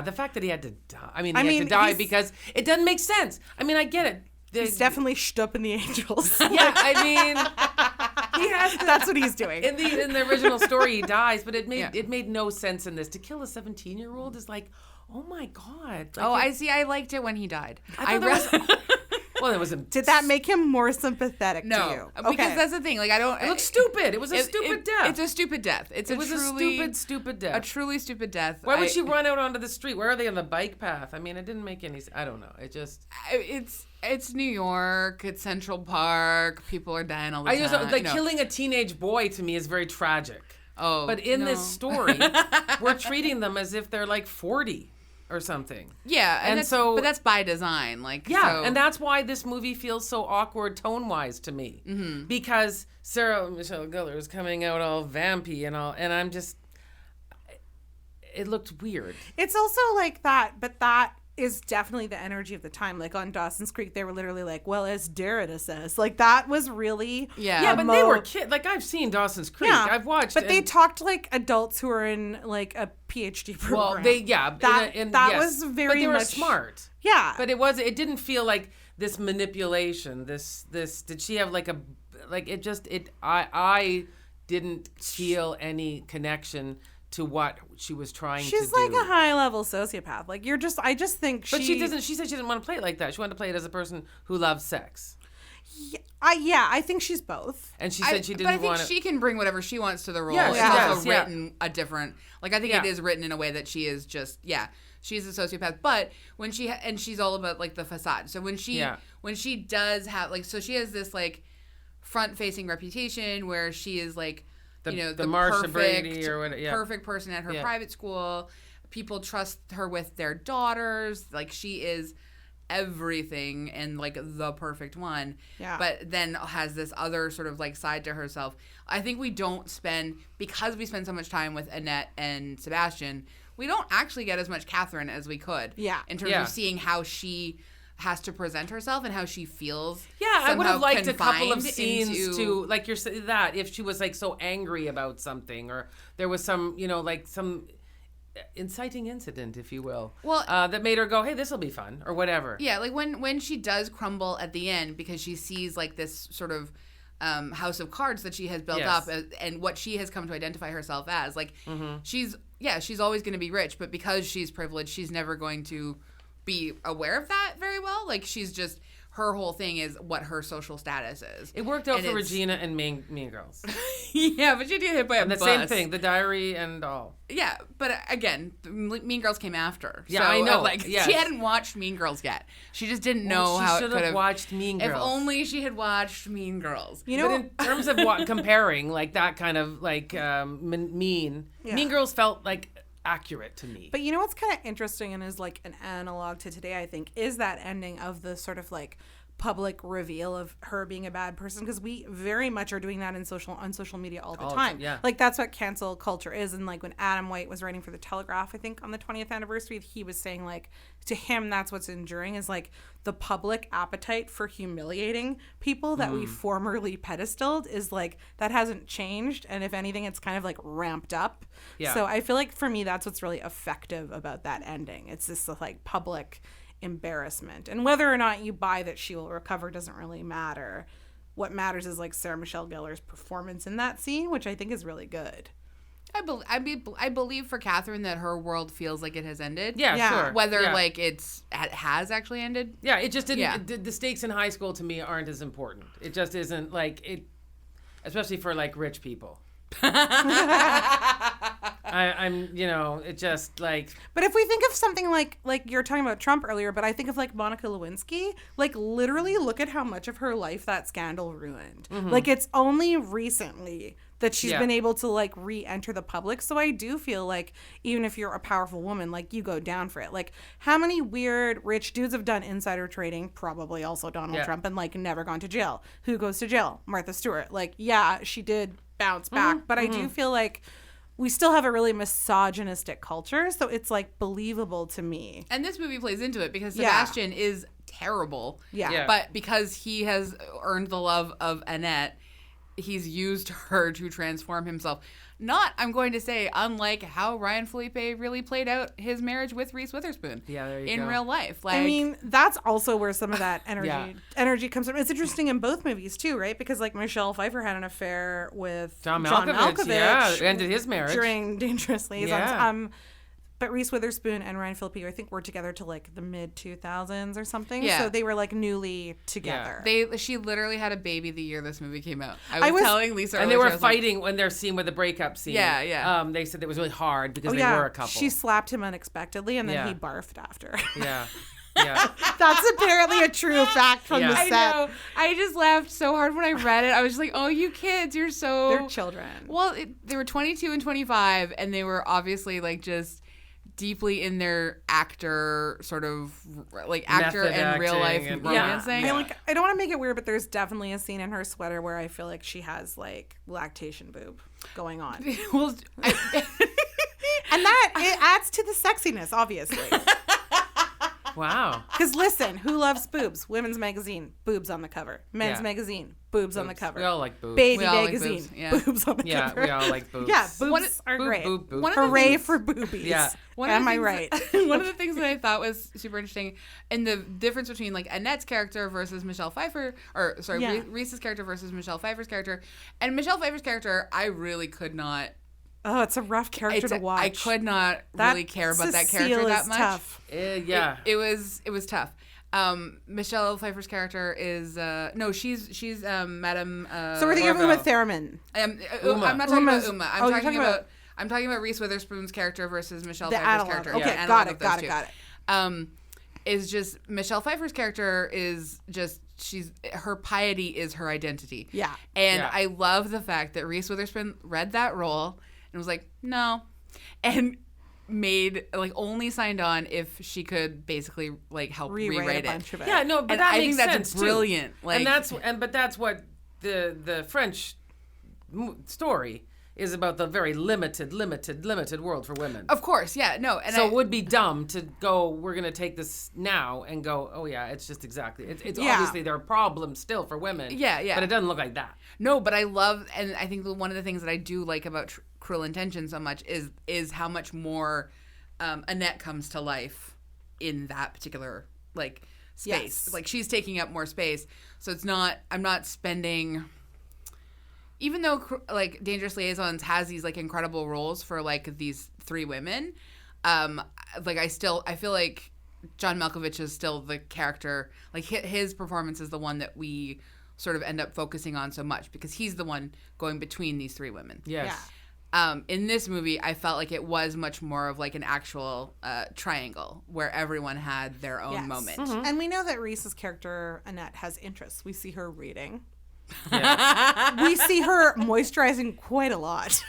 the fact that he had to die. He had to he's- die because it doesn't make sense. I mean, I get it. He's definitely up in the angels. Yeah, I mean, he has to. That's what he's doing. In the original story, he dies, but it made no sense in this. To kill a 17-year-old is like, oh my God. Like, I see. I liked it when he died. Well, it wasn't. Did that make him more sympathetic to you? Because that's the thing. Like, I don't. It looks stupid. It was a stupid death. It's a stupid death. It was a stupid death. A truly stupid death. Why would she run out onto the street? Where are they on the bike path? I mean, it didn't make any. I don't know. It just. It's New York. It's Central Park. People are dying all the time. Killing a teenage boy to me is very tragic. Oh, but in this story, we're treating them as if they're like 40 or something. Yeah, but that's by design. And that's why this movie feels so awkward tone-wise to me, because Sarah Michelle Gellar is coming out all vampy and I'm just. It looked weird. It's also like that, but that is definitely the energy of the time. Like on Dawson's Creek, they were literally like, well, as Derrida says. Like, that was really... Yeah, but they were kids. Like, I've seen Dawson's Creek. Yeah, I've watched. But they talked like adults who are in like a PhD program. Well, that was very but they were much... smart. Yeah. But it didn't feel like this manipulation, this, did she have like I didn't feel any connection to what she was trying to do. She's like a high-level sociopath. Like, I just think But she said she didn't want to play it like that. She wanted to play it as a person who loves sex. I think she's both. And she said she didn't want to... But I think she can bring whatever she wants to the role. Yeah, it's also written a different... Like, I think it is written in a way that she is just... Yeah, she's a sociopath. But when she's all about, like, the facade. So when she does have... Like, so she has this, like, front-facing reputation where she is, like... the Marsha Brady or whatever, perfect person at her private school. People trust her with their daughters. Like, she is everything and like the perfect one. Yeah. But then has this other sort of like side to herself. I think because we spend so much time with Annette and Sebastian, we don't actually get as much Catherine as we could. Yeah. In terms of seeing how she has to present herself and how she feels. Yeah, I would have liked a couple of confined scenes to, like you're saying, that if she was like so angry about something, or there was some, like some inciting incident, if you will, that made her go, hey, this will be fun, or whatever. Yeah, like when she does crumble at the end because she sees like this sort of house of cards that she has built up and what she has come to identify herself as. Like she's always going to be rich, but because she's privileged, she's never going to be aware of that very well. Like she's just, her whole thing is what her social status is. It worked out for Regina and Mean Girls. Yeah, but she did hit by a bus. The same thing, The Diary and all. Yeah, but again, Mean Girls came after. Yeah, so, I know. She hadn't watched Mean Girls yet. She just didn't know how it could have. She should have watched Mean Girls. If only she had watched Mean Girls. But in terms of comparing, like that kind of like Mean Girls felt like accurate to me. But you know what's kind of interesting and is like an analog to today, I think, is that ending of the sort of like public reveal of her being a bad person, because we very much are doing that on social media all the time. Yeah. Like that's what cancel culture is. And like when Adam White was writing for the Telegraph, I think on the 20th anniversary, he was saying like to him that's what's enduring is like the public appetite for humiliating people that we formerly pedestaled is like that hasn't changed, and if anything it's kind of like ramped up. So I feel like for me that's what's really effective about that ending. It's this like public embarrassment, and whether or not you buy that she will recover doesn't really matter. What matters is like Sarah Michelle Gellar's performance in that scene, which I think is really good. I believe for Catherine that her world feels like it has ended. Yeah. Sure. Whether like it has actually ended. Yeah, it just didn't. Yeah. The stakes in high school to me aren't as important. It just isn't like it, especially for like rich people. I'm it just like. But if we think of something like you're talking about Trump earlier, but I think of like Monica Lewinsky, like literally look at how much of her life that scandal ruined. Like it's only recently that she's been able to like re-enter the public. So I do feel like even if you're a powerful woman, like you go down for it. Like how many weird rich dudes have done insider trading? Probably also Donald Trump, and like never gone to jail. Who goes to jail? Martha Stewart. Like she did bounce back, but I do feel like we still have a really misogynistic culture, so it's like believable to me. And this movie plays into it because Sebastian is terrible. Yeah. But because he has earned the love of Annette, he's used her to transform himself. Not, I'm going to say, unlike how Ryan Felipe really played out his marriage with Reese Witherspoon. Yeah, there you go. In real life. Like, I mean, that's also where some of that energy comes from. It's interesting in both movies too, right? Because like Michelle Pfeiffer had an affair with John Malkovich. Yeah, ended his marriage during Dangerous Liaisons. Yeah. But Reese Witherspoon and Ryan Phillippe, I think, were together till like the mid 2000s or something. Yeah. So they were like newly together. She literally had a baby the year this movie came out. I was telling Lisa earlier, and they were fighting when their scene with the breakup scene. Yeah. They said it was really hard because they were a couple. She slapped him unexpectedly, and then he barfed after. Yeah. That's apparently a true fact from the set. I know. I just laughed so hard when I read it. I was just like, oh, you kids, you're so... They're children. Well, they were 22 and 25, and they were obviously like just deeply in their actor sort of like actor and real life romancing. I don't want to make it weird, but there's definitely a scene in her sweater where I feel like she has like lactation boob going on. Well, and that it adds to the sexiness, obviously. Wow. Because listen, who loves boobs? Women's magazine, boobs on the cover. Men's magazine, boobs on the cover. We all like boobs. Baby magazine, boobs on the cover. Yeah, we all like boobs. Yeah, boobs are great. Boob. Hooray for boobies. Yeah. Am I right? One of the things that I thought was super interesting, and the difference between like Annette's character versus Michelle Pfeiffer, Reese's character versus Michelle Pfeiffer's character, and Michelle Pfeiffer's character, I really could not. Oh, it's a rough character to watch. I could not really care about that character that much. Tough. It was tough. Michelle Pfeiffer's character is she's Madame. So we're thinking of Uma Thurman. I'm not talking about Uma. I'm talking about Reese Witherspoon's character versus Michelle Pfeiffer's character. Okay, got it. Is just Michelle Pfeiffer's character is just her piety is her identity. Yeah. And I love the fact that Reese Witherspoon read that role and was like, no, and made like only signed on if she could basically like help rewrite it. Yeah, no, but and that I makes think sense that's brilliant. Too. Like, but that's what the French story is about the very limited world for women. Of course, yeah, no. And so it would be dumb to go, we're going to take this now and go, oh yeah, it's just exactly. It's obviously there are problems still for women. Yeah. But it doesn't look like that. No, but I love, and I think one of the things that I do like about Cruel Intentions so much is how much more Annette comes to life in that particular like space. Yes. Like she's taking up more space. So I'm not spending, even though like Dangerous Liaisons has these like incredible roles for like these three women, like I feel like John Malkovich is still the character, like his performance is the one that we sort of end up focusing on so much because he's the one going between these three women. Yes. Yeah. In this movie, I felt like it was much more of like an actual triangle where everyone had their own moment. Mm-hmm. And we know that Reese's character, Annette, has interests. We see her reading. Yeah. We see her moisturizing quite a lot.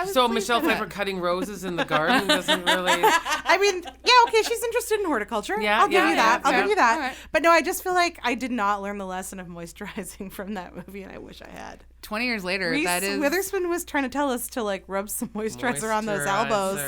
So Michelle Pfeiffer cutting roses in the garden doesn't really... I mean, yeah, okay, she's interested in horticulture. Yeah, I'll give you that. yeah, I'll give you that. Right. But no, I just feel like I did not learn the lesson of moisturizing from that movie, and I wish I had. 20 years later, Reese that is... Witherspoon was trying to tell us to like rub some moisturizer on those elbows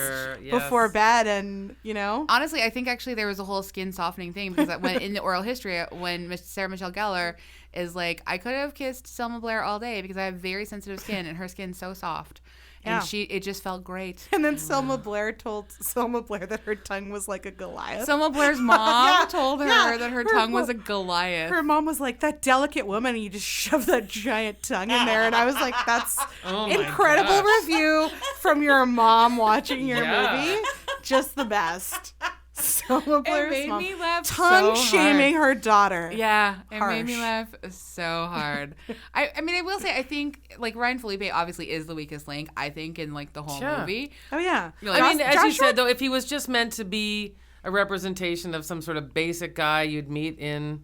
yes. before bed, and you know. Honestly, I think actually there was a whole skin softening thing because when in the oral history, when Sarah Michelle Gellar is like, I could have kissed Selma Blair all day because I have very sensitive skin and her skin's so soft. And it just felt great. And then Selma Blair told Selma Blair that her tongue was like a Goliath. Selma Blair's mom told her yeah. that her tongue was a Goliath. Her mom was like, that delicate woman, and you just shove that giant tongue in there. And I was like, that's incredible review from your mom watching your movie. Just the best. Selma Blair's made mom. me laugh Tongue so shaming her daughter. Yeah, it Harsh. made me laugh so hard. I mean, I will say, I think, like, Ryan Felipe obviously is the weakest link, I think, in, like, the whole movie. Oh, yeah. Like, I mean, as you Joshua- said, though, if he was just meant to be a representation of some sort of basic guy you'd meet in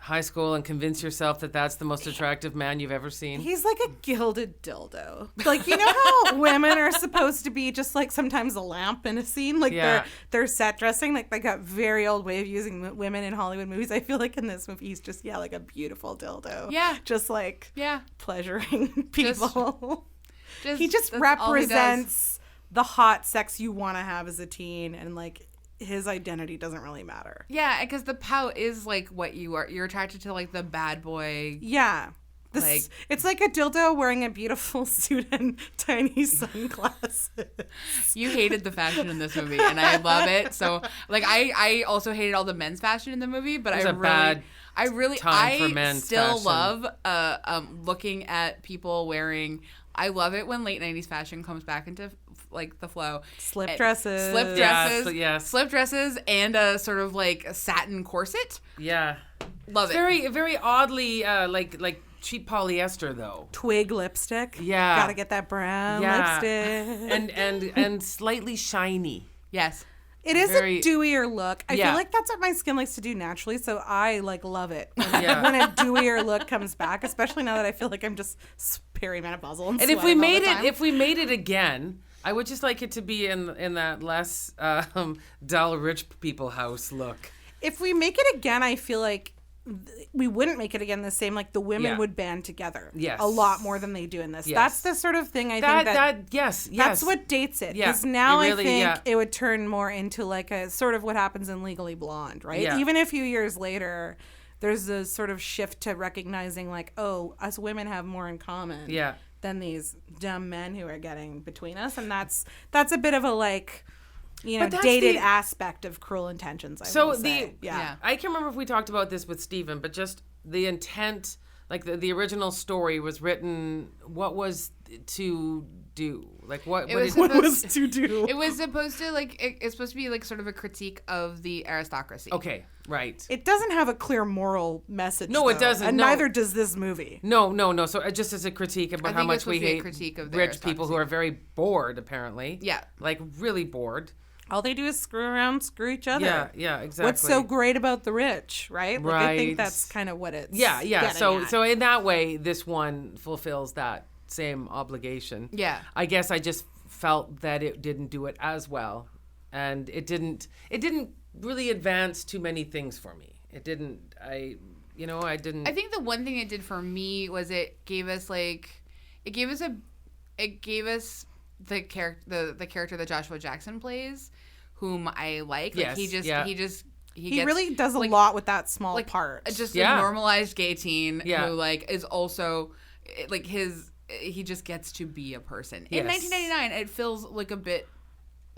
high school and convince yourself that that's the most attractive man you've ever seen. He's like a gilded dildo. Like, you know how women are supposed to be just like sometimes a lamp in a scene? Like their set dressing, like they got very old way of using women in Hollywood movies. I feel like in this movie he's just, like a beautiful dildo. Yeah. Just like pleasuring people. That's he just all he does. represents the hot sex you want to have as a teen, and like his identity doesn't really matter. Yeah, because the pout is like what you are. You're attracted to like the bad boy. Yeah. Like, it's like a dildo wearing a beautiful suit and tiny sunglasses. You hated the fashion in this movie, and I love it. So, like, I also hated all the men's fashion in the movie, but It was I really time for men's still fashion. love looking at people wearing. I love it when late 90s fashion comes back into like the flow. Slip dresses, slip dresses, and a sort of like a satin corset. Yeah, love it. Very, very oddly like cheap polyester though. Twig lipstick. Yeah, gotta get that brown lipstick. and slightly shiny. Yes. It is a dewier look. I feel like that's what my skin likes to do naturally, so I like love it when a dewier look comes back, especially now that I feel like I'm just perimenopausal and if we made it again, I would just like it to be in that less dull rich people house look. If we make it again, I feel like we wouldn't make it again the same. Like the women would band together a lot more than they do in this. Yes. That's the sort of thing I think yes that's what dates it. Because now I think it would turn more into like a sort of what happens in Legally Blonde, right? Yeah. Even a few years later, there's a sort of shift to recognizing like, oh, us women have more in common than these dumb men who are getting between us, and that's a bit of a like, you know, dated aspect of Cruel Intentions. I will say. I can't remember if we talked about this with Stephen, but just the intent, like the original story was written. What was to do? Like what was to do? It was supposed to like it's supposed to be like sort of a critique of the aristocracy. Okay, right. It doesn't have a clear moral message. No, it doesn't. And no. neither does this movie. No. So just as a critique about how much we hate of rich people who are very bored, apparently. Yeah, like really bored. All they do is screw around, screw each other. Yeah, exactly. What's so great about the rich, right? Like, right. I think that's kind of what it's So in that way, this one fulfills that same obligation. Yeah. I guess I just felt that it didn't do it as well, and it didn't really advance too many things for me. It didn't. I didn't. I think the one thing it did for me was it gave us a it gave us the character that Joshua Jackson plays, whom I like. Like he gets, really does a lot with that small part. Just a normalized gay teen who like is also like he just gets to be a person. In 1999, it feels like a bit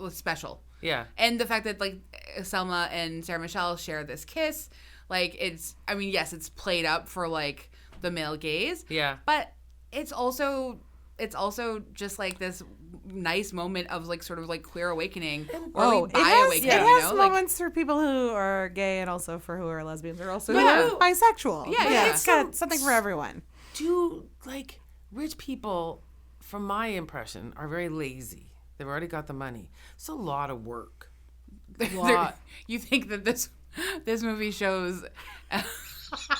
special. Yeah. And the fact that like Selma and Sarah Michelle share this kiss, like it's played up for like the male gaze. Yeah. But it's also just like this nice moment of like sort of like queer awakening or like bi-awakening. It has moments for people who are gay and also for who are lesbians or also who are bisexual. Yeah. It's got something for everyone. Do like rich people, from my impression, are very lazy. They've already got the money. It's a lot of work. You think that this movie shows...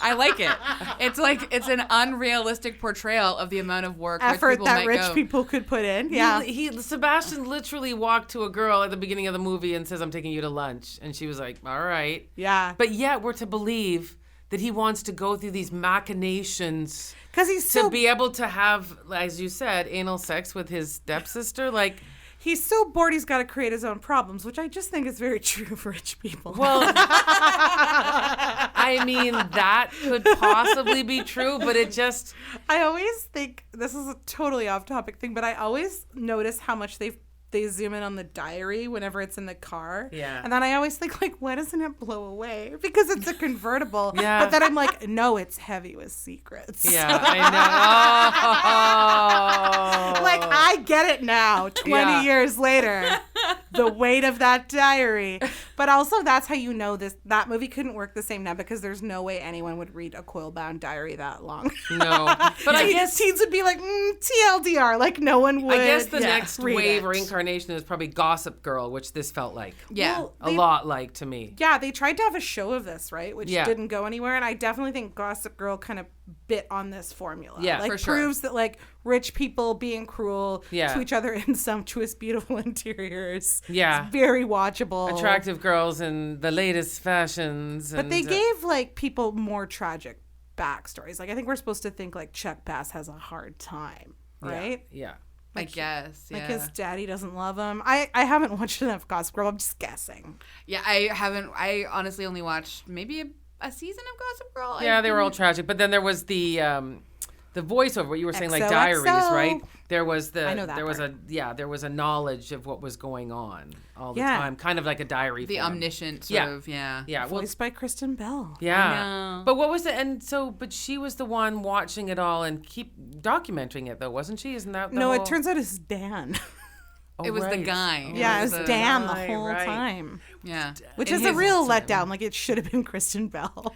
I like it. It's like it's an unrealistic portrayal of the amount of effort that rich people could put in. Yeah. Sebastian literally walked to a girl at the beginning of the movie and says, "I'm taking you to lunch," and she was like, "All right." Yeah. But yet we're to believe that he wants to go through these machinations because he's to be able to have, as you said, anal sex with his stepsister. Like. He's so bored he's got to create his own problems, which I just think is very true for rich people. Well, I mean, that could possibly be true, but it just... I always think, this is a totally off-topic thing, but I always notice how much they zoom in on the diary whenever it's in the car. Yeah. And then I always think, like, why doesn't it blow away? Because it's a convertible. Yeah. But then I'm like, no, it's heavy with secrets. Yeah, I know. Like, I get it now, 20 years later. The weight of that diary. But also, that's how you know that movie couldn't work the same now, because there's no way anyone would read a coil-bound diary that long. No. But I guess teens would be like, TLDR. Like, no one would. I guess the next wave it. or incarnation is probably Gossip Girl, which this felt like. Yeah. Well, a lot like to me. Yeah, they tried to have a show of this, right? Which didn't go anywhere. And I definitely think Gossip Girl kind of bit on this formula. Yeah, like, for sure. proves that, like, rich people being cruel to each other in sumptuous, beautiful interiors. Yeah. It's very watchable. Attractive girls in the latest fashions. But they gave, like, people more tragic backstories. Like, I think we're supposed to think, like, Chuck Bass has a hard time, right? Yeah. I guess, yeah. Like, his daddy doesn't love him. I haven't watched enough Gossip Girl. I'm just guessing. Yeah, I haven't. I honestly only watched maybe a season of Gossip Girl. Yeah, they were all tragic. But then there was the voiceover, what you were saying, like XOXO. diaries, right? There was I know that there was part. there was a knowledge of what was going on all the time, kind of like a diary. The form. omniscient sort of, yeah. Yeah, well, Voiced by Kristen Bell. yeah. I know. But what was it? And so, but she was the one watching it all and keep documenting it, though, wasn't she? Isn't that the No, whole... it turns out it's Dan. It was the guy. Yeah, it was Dan the Right, whole right. time. Yeah. Which And is a his- real letdown. Like, it should have been Kristen Bell.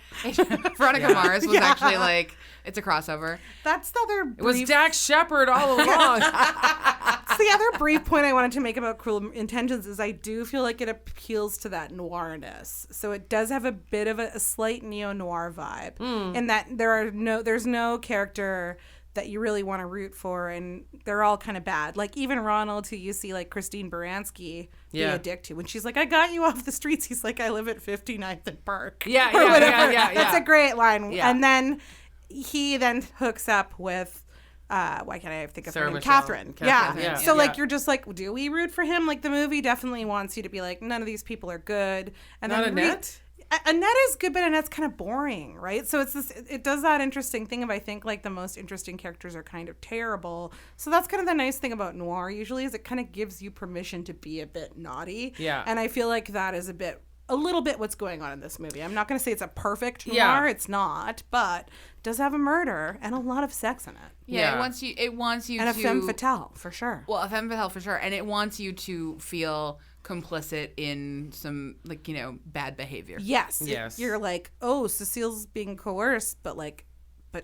Veronica Mars was actually like, it's a crossover. That's the other It was brief... Dax Shepard all along. That's the other brief point I wanted to make about Cruel Intentions is I do feel like it appeals to that noirness. So it does have a bit of a slight neo-noir vibe. In that there's no character that you really want to root for, and they're all kind of bad. Like, even Ronald, who you see, like, Christine Baranski be a dick to. When she's like, I got you off the streets, he's like, I live at 59th and Park. Yeah, or yeah, whatever. yeah. That's a great line. Yeah. And then he then hooks up with, why can't I think of Sarah her name? Michelle. Catherine. Yeah. Yeah. So, like, Yeah. you're just like, do we root for him? Like, the movie definitely wants you to be like, none of these people are good. And Not then Annette? Annette is good, but Annette's kind of boring, right? So it does that interesting thing of, I think, like, the most interesting characters are kind of terrible. So that's kind of the nice thing about noir usually, is it kind of gives you permission to be a bit naughty. Yeah. And I feel like that is a little bit what's going on in this movie. I'm not going to say it's a perfect noir. Yeah. It's not, but it does have a murder and a lot of sex in it. Yeah, Yeah. it wants you And to... a femme fatale, for sure. Well, a femme fatale for sure. And it wants you to feel complicit in some, like, you know, bad behavior. Yes. Yes. You're like, oh, Cecile's being coerced, but I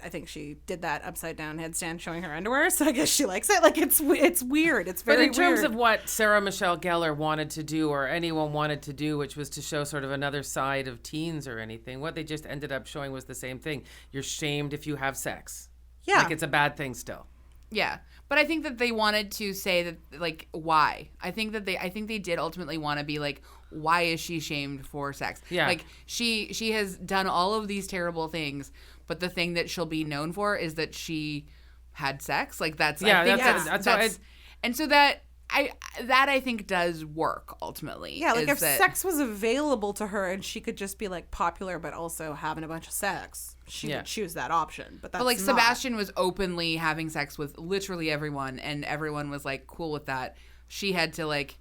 think she did that upside down headstand showing her underwear, so I guess she likes it. Like, it's weird. It's very But in terms weird. of what Sarah Michelle Gellar wanted to do, or anyone wanted to do, which was to show sort of another side of teens or anything, what they just ended up showing was the same thing. You're shamed if you have sex. Yeah. Like, it's a bad thing still. Yeah. But I think that they wanted to say that, like, why? I think they did ultimately want to be like, why is she shamed for sex? Yeah. Like, she has done all of these terrible things, but the thing that she'll be known for is that she had sex. Like that's Yeah, I think that's what and so that I think does work ultimately. Yeah, like if sex was available to her and she could just be like popular but also having a bunch of sex, she would choose that option. But like not. Sebastian was openly having sex with literally everyone, and everyone was like cool with that. She had to like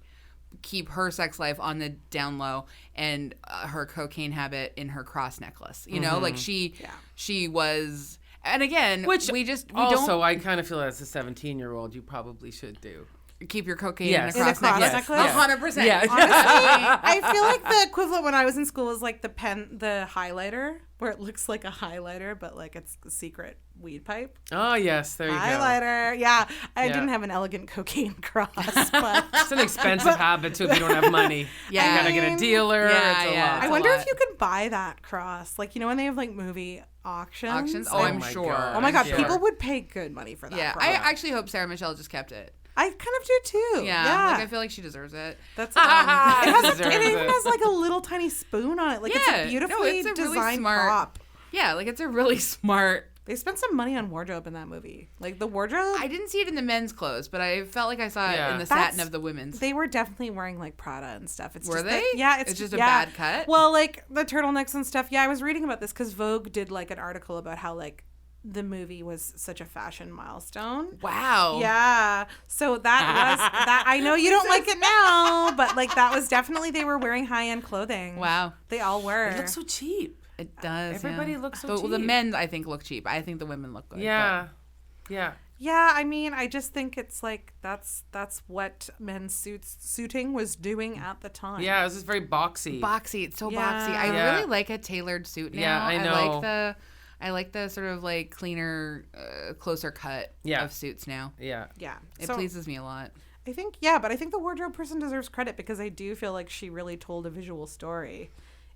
keep her sex life on the down low and her cocaine habit in her cross necklace. You know, like she was. And again, which we also, don't. I kind of feel as a 17-year-old, you probably should do. Keep your cocaine Yes. in a cross necklace. 100%. Yeah. Honestly, I feel like the equivalent when I was in school was like the highlighter, where it looks like a highlighter, but like it's a secret weed pipe. Oh, yes. There you go. Highlighter. Yeah. I didn't have an elegant cocaine cross, but it's an expensive habit, too, if you don't have money. Yeah. You got to get a dealer. Yeah, it's a yeah. lot. I wonder if you could buy that cross. Like, you know, when they have like movie auctions? Oh, I'm my sure. God. Oh my God, Yeah. people would pay good money for that. Yeah, probably. I actually hope Sarah Michelle just kept it. I kind of do too. Yeah, like I feel like she deserves it. That's Deserves it even it. has like a little tiny spoon on it. Like it's a beautifully it's a really designed smart prop. Yeah, like it's a really smart. They spent some money on wardrobe in that movie. Like the wardrobe, I didn't see it in the men's clothes, but I felt like I saw it in the satin of the women's. they were definitely wearing like Prada and stuff. It's Were just they? it's just a bad cut? Well, like the turtlenecks and stuff. Yeah, I was reading about this because Vogue did like an article about how like the movie was such a fashion milestone. Wow. Yeah. So that was that. I know you don't like it now, but like that was definitely, they were wearing high-end clothing. Wow. They all were. It looks so cheap. It does. Everybody looks so But, well, the cheap. men, I think, look cheap. I think the women look good. Yeah. Yeah. Yeah, I mean, I just think it's like that's what men's suiting was doing at the time. Yeah, it was just very boxy. Boxy. It's so Yeah. boxy. I Yeah. really like a tailored suit now. Yeah, I know. I like the sort of like cleaner, closer cut of suits now. Yeah. Yeah. It So pleases me a lot. I think, yeah, but I think the wardrobe person deserves credit because I do feel like she really told a visual story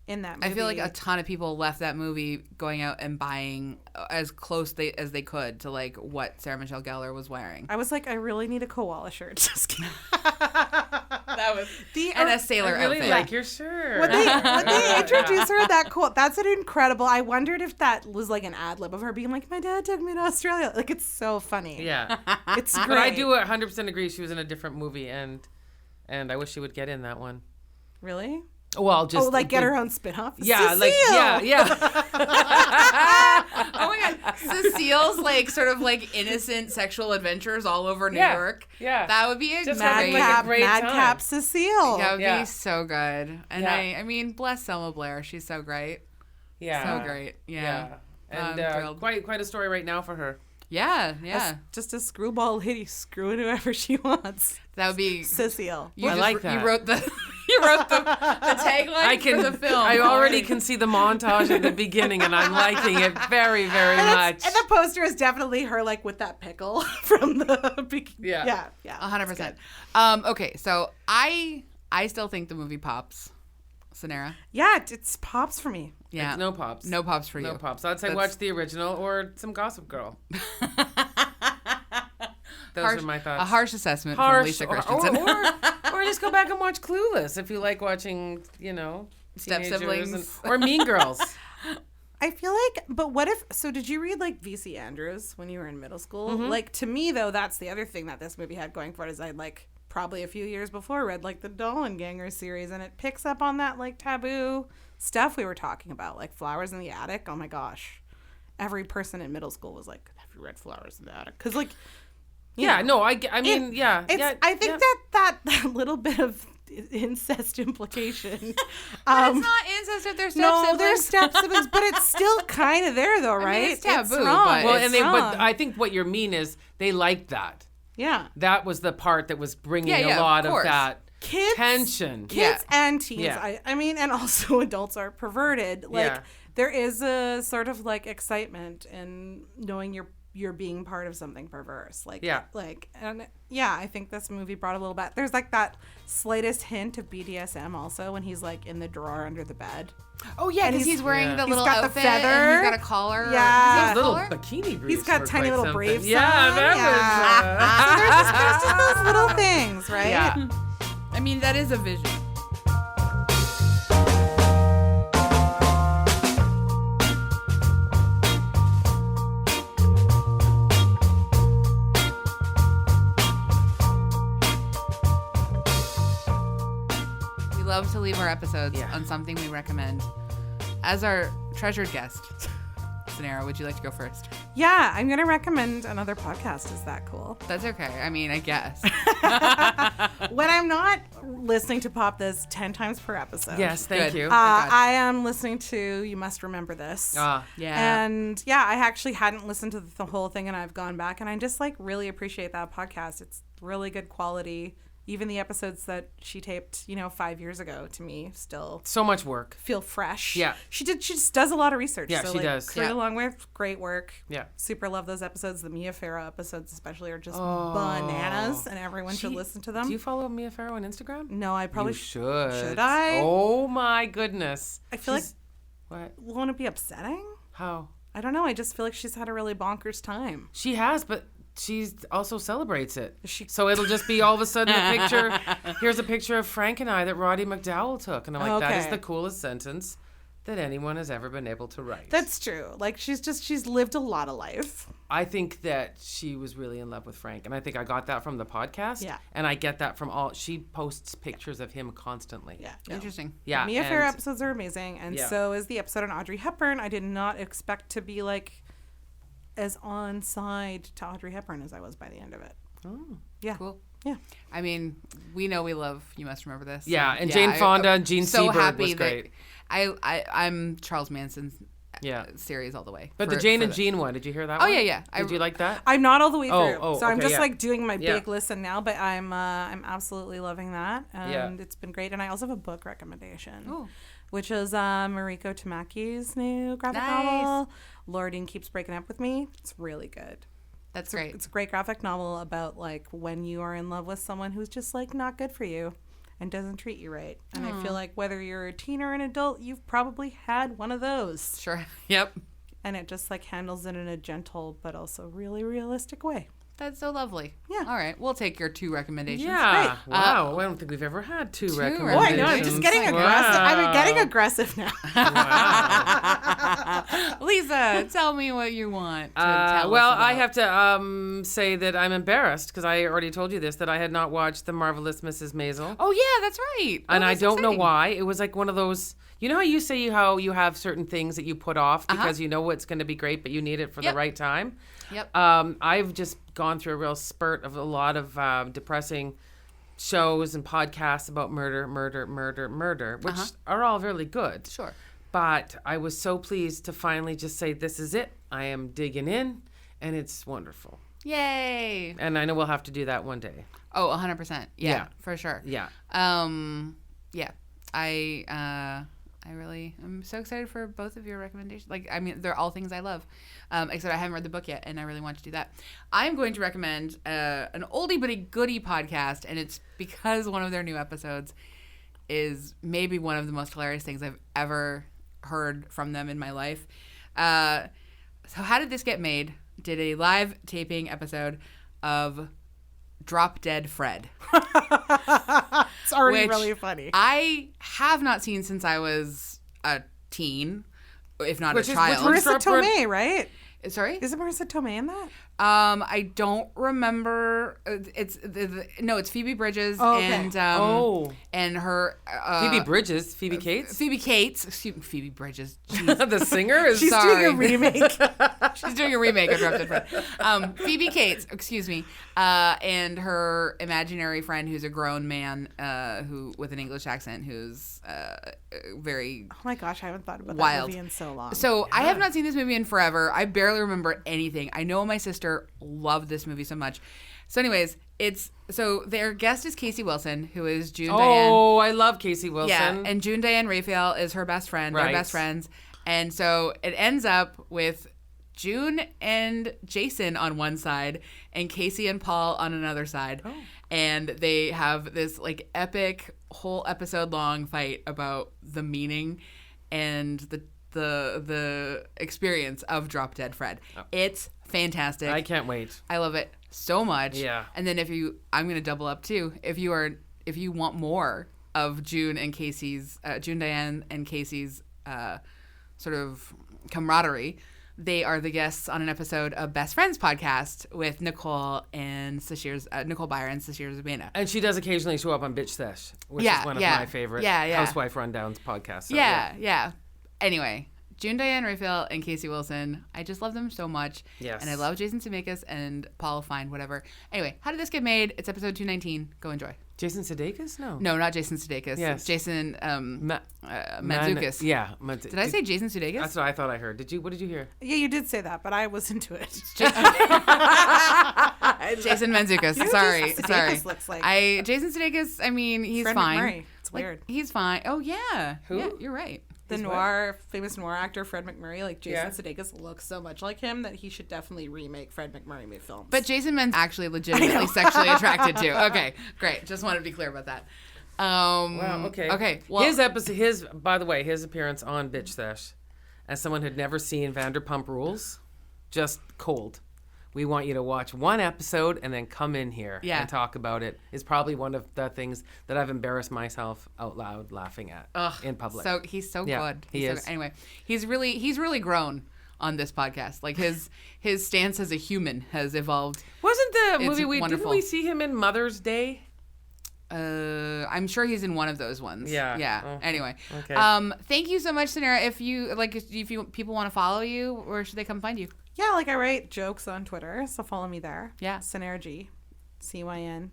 in that movie. I feel like a ton of people left that movie going out and buying as close as they could to like what Sarah Michelle Gellar was wearing. I was like, I really need a koala shirt. Just kidding. That was and a sailor I really outfit. like your shirt. When they introduced her, that's an incredible. I wondered if that was like an ad lib of her being like, "My dad took me to Australia." Like it's so funny. Yeah. It's great. But I do 100% agree she was in a different movie, and I wish she would get in that one. Really? Well, just like get her own spin-off. Yeah, Cecile! like yeah. Oh my God, Cecile's like sort of like innocent sexual adventures all over New York. Yeah. That would be a Just great. having, like, a great time. Madcap Cecile. That would Yeah. be so good. And Yeah. I mean, bless Selma Blair. She's so great. Yeah. So great. Yeah. And I'm thrilled. quite a story right now for her. Yeah. Just a screwball lady screwing whoever she wants. That would be. Cecile. You I just- like that. You wrote the tagline for the film. I already can see the montage at the beginning, and I'm liking it very, very much. And the poster is definitely her, like with that pickle from the beginning. Yeah. 100%. Okay, so I still think the movie pops. Cynara. Yeah, it's pops for me. Yeah. It's no pops. No pops for you. No pops. I'd say watch the original or some Gossip Girl. Those are my thoughts. A harsh assessment from Lisa Christiansen. Or just go back and watch Clueless if you like watching, Step teenagers siblings. or Mean Girls. I feel like, but what if, so did you read like V.C. Andrews when you were in middle school? Mm-hmm. Like to me though, that's the other thing that this movie had going for it is I'd like probably a few years before read like the Dollenganger series, and it picks up on that like taboo stuff we were talking about, like Flowers in the Attic. Oh my gosh. Every person in middle school was like, have you read Flowers in the Attic? Because like, I mean, yeah. I think that little bit of incest implication. But it's not incest if they're step No, siblings. they're step siblings, but it's still kind of there though, right? it's taboo, wrong. but Well, It's but wrong. I think what you mean is they liked that. Yeah. That was the part that was bringing Yeah, a lot of of course. that Kids, tension. Kids and teens. Yeah. I mean, and also adults are perverted. Like Yeah. there is a sort of like excitement in knowing you're being part of something perverse. Like I think this movie brought a little bit. There's like that slightest hint of BDSM also when he's like in the drawer under the bed. Oh yeah, And because he's wearing the he's little got the outfit feather. and he's got a collar. Yeah. Is Little collar? bikini briefs. He's got were tiny quite little something. briefs Yeah, on. that So there's just those little things, right? Yeah. I mean, that is a vision. love to leave our episodes Yeah. on something we recommend. As our treasured guest, Cynara, would you like to go first? Yeah, I'm going to recommend another podcast. Is that cool? That's okay. I mean, I guess. When I'm not listening to Pop This 10 times per episode. Yes, thank Good. you. God. I am listening to You Must Remember This. Yeah. And yeah, I actually hadn't listened to the whole thing, and I've gone back, and I just like really appreciate that podcast. It's really good quality. Even the episodes that she taped, 5 years ago, to me still So much work. feel fresh. Yeah. She just does a lot of research. Yeah, so, she does. Clear Yeah. Along With, great work. Yeah. Super love those episodes. The Mia Farrow episodes especially are just Oh. bananas, and everyone should listen to them. Do you follow Mia Farrow on Instagram? No, I probably You should. Should I? Oh my goodness. I feel She's- What? won't it be upsetting? How? I don't know. I just feel like she's had a really bonkers time. She has, but she also celebrates it. She- So it'll just be all of a sudden a picture. Here's a picture of Frank and I that Roddy McDowell took. And I'm like, that is Okay. the coolest sentence that anyone has ever been able to write. That's true. Like she's lived a lot of life. I think that she was really in love with Frank. And I think I got that from the podcast. Yeah. And I get that from she posts pictures of him constantly. Yeah. Interesting. Yeah. Mia Farrow and- episodes are amazing, and Yeah. so is the episode on Audrey Hepburn. I did not expect to be like as on side to Audrey Hepburn as I was by the end of it. Oh. Yeah. Cool. Yeah. I mean, we know we love You Must Remember This. Yeah, and Jane Fonda and Gene so Seberg happy was that great. I'm Charles Manson's Yeah. series all the way. But the Jane and Gene one, did you hear that Oh, one? yeah. Did you like that? I'm not all the way Oh, through, oh, so I'm okay, just yeah. like doing my Yeah. big listen now. But I'm absolutely loving that, and Yeah. it's been great. And I also have a book recommendation, Ooh. which is Mariko Tamaki's new graphic Nice. novel. Lordine Keeps Breaking Up With Me. It's really good. That's great. It's a great graphic novel about like when you are in love with someone who's just like not good for you and doesn't treat you right. And I feel like whether you're a teen or an adult, you've probably had one of those. Sure. Yep. And it just like handles it in a gentle but also really realistic way. That's so lovely. Yeah. All right. We'll take your 2 recommendations. Yeah. Wow. I don't think we've ever had two Oh, recommendations. I know. I'm just getting Wow. aggressive. I'm getting aggressive now. Lisa, tell me what you want to tell Well, us about. I have to say that I'm embarrassed because I already told you this, that I had not watched The Marvelous Mrs. Maisel. Oh, yeah, that's right. And I that's don't know exciting. why. It was like one of those, you know how you say how you have certain things that you put off because you know it's going to be great, but you need it for Yep. the right time? Yep. I've just gone through a real spurt of a lot of depressing shows and podcasts about murder, which are all really good. Sure. But I was so pleased to finally just say, this is it. I am digging in, and it's wonderful. Yay. And I know we'll have to do that one day. Oh, 100%. Yeah, Yeah. for sure. Yeah. Yeah. I'm so excited for both of your recommendations. Like, I mean, they're all things I love. Except I haven't read the book yet, and I really want to do that. I'm going to recommend an oldie but a goodie podcast, and it's because one of their new episodes is maybe one of the most hilarious things I've ever heard from them in my life. So How Did This Get Made? Did a live taping episode of Drop Dead Fred. It's already Which really funny. I have not seen since I was a teen, if not Which a is- child. which Marissa Drop Dead- Tomei, right? Sorry? Is it Marissa Tomei in that? I don't remember. It's Phoebe Bridges Oh, okay. and her Phoebe Bridges, Phoebe Cates. Phoebe Cates. Excuse me, Phoebe Bridges. Jeez. The singer is She's Sorry. doing a remake. She's doing a remake of Drop Dead Fred. Phoebe Cates, excuse me, and her imaginary friend who's a grown man who with an English accent who's very Oh my gosh, I haven't thought about Wild. that movie in so long. So I have not seen this movie in forever. I barely remember anything. I know my sister loved this movie so much. So anyways, their guest is Casey Wilson, who is June Diane. Oh, I love Casey Wilson. Yeah, and June Diane Raphael is her best friend. They're Right. best friends. And so it ends up with June and Jason on one side and Casey and Paul on another side. Oh. And they have this like epic whole episode long fight about the meaning and the experience of Drop Dead Fred. It's fantastic. I can't wait. I love it so much. Yeah. And then I'm going to double up too. If you want more of June Diane and Casey's sort of camaraderie, They are the guests on an episode of Best Friends podcast with Nicole and Nicole Byer and Sashir Zubena. And she does occasionally show up on Bitch Sesh, which is one of my favorite housewife rundowns podcasts. So, yeah. Anyway, June Diane Raphael and Casey Wilson. I just love them so much. Yes. And I love Jason Sudeikis and Paul Fine, whatever. Anyway, how did this get made? It's episode 219. Go enjoy. Jason Sudeikis? No. No, not Jason Sudeikis. Yes. Jason Mantzoukas. Did I say Jason Sudeikis? That's what I thought I heard. What did you hear? Yeah, you did say that, but I was into it. Jason Mantzoukas. Sorry. Sudeikis looks like. Jason Sudeikis, I mean, he's Fred fine. McMurray. It's weird. He's fine. Oh, yeah. Who? Yeah, you're right. The famous noir actor Fred McMurray, like Jason Sudeikis looks so much like him that he should definitely remake Fred McMurray films. But Jason Man's actually legitimately sexually attracted to. Okay, great. Just wanted to be clear about that. Wow, okay. Okay. Well, by the way, his appearance on Bitch Sesh, as someone who'd never seen Vanderpump Rules, just cold. We want you to watch one episode and then come in here and talk about it. Is probably one of the things that I've embarrassed myself out loud laughing at in public. So he's so good. He is. Anyway, he's really grown on this podcast. Like his stance as a human has evolved. Wasn't the movie wonderful. Didn't we see him in Mother's Day? I'm sure he's in one of those ones. Yeah. Oh, anyway. Okay. Thank you so much, Cynara. If people want to follow you, where should they come find you? Yeah, like I write jokes on Twitter, so follow me there. Yeah. Cynara G. CYNARAGEE.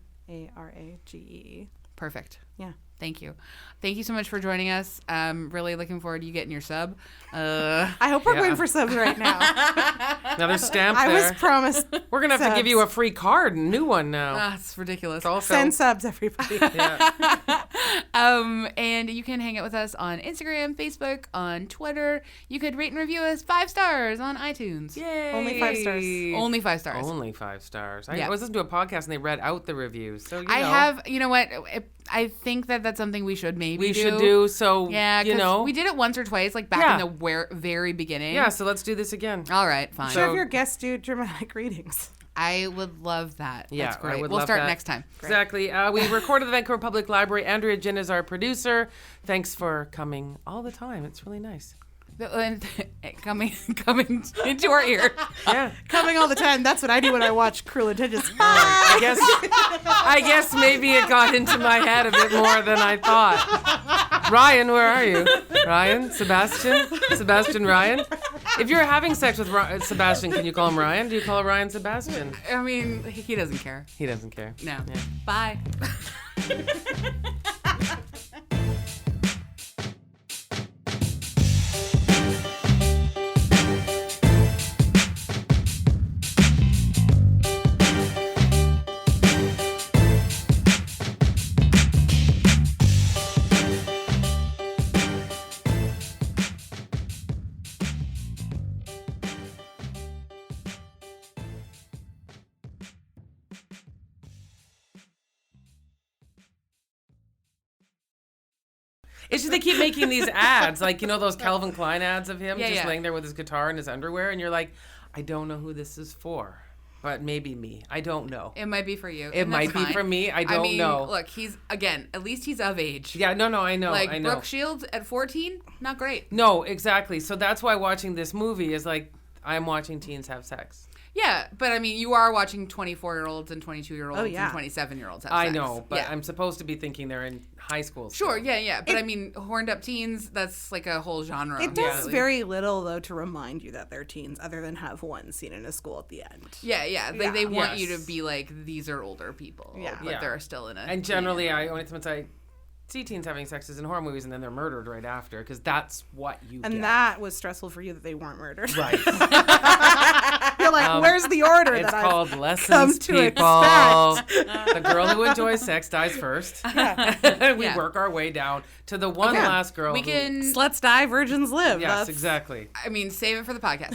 Perfect. Yeah. Thank you. Thank you so much for joining us. Really looking forward to you getting your sub. I hope we're going for subs right now. Another stamp there. I was promised. We're going to have to give you a free card, a new one now. That's ridiculous. Send subs, everybody. And you can hang out with us on Instagram, Facebook, on Twitter. You could rate and review us 5 stars on iTunes. Yay. Only 5 stars. Only 5 stars. Only 5 stars. I was listening to a podcast and they read out the reviews. So you know what? I think that that's something we should maybe do. should do. So, yeah, we did it once or twice, like back in the very beginning. Yeah, so let's do this again. All right, fine. Should have your guests do dramatic readings. I would love that. Yeah, that's great. I would we'll love start that. next time. Exactly. We recorded the Vancouver Public Library. Andrea Gin is our producer. Thanks for coming all the time. It's really nice. Coming into our ear. Yeah. Coming all the time. That's what I do when I watch Cruel Intentions. I guess maybe it got into my head a bit more than I thought. Ryan, where are you? Ryan? Sebastian Ryan? If you're having sex with Sebastian, can you call him Ryan? Do you call him Ryan Sebastian? I mean, he doesn't care. He doesn't care. No. Yeah. Bye. It's just they keep making these ads, like, those Calvin Klein ads of him laying there with his guitar and his underwear, and you're like, I don't know who this is for, but maybe me. I don't know. It might be for you. It might be for me. I don't know. Look, at least he's of age. Yeah, no, I know. Like, I know. Brooke Shields at 14, not great. No, exactly. So that's why watching this movie is like, I'm watching teens have sex. Yeah, but I mean, you are watching 24-year-olds and 22-year-olds and 27-year-olds have sex. I know, but I'm supposed to be thinking they're in high school. Sure, yeah. But I mean, horned up teens, that's like a whole genre. It does very little, though, to remind you that they're teens, other than have one scene in a school at the end. Yeah. They want you to be like, these are older people. Yeah. But they're still in a... And generally, once I see teens having sex is in horror movies, and then they're murdered right after, because that's what you get. And that was stressful for you that they weren't murdered. Right. You're like, where's the order it's that called I've Lessons, come to people. expect? The girl who enjoys sex dies first. We work our way down to the one last girl Sluts die, virgins live. Yes, exactly. I mean, save it for the podcast.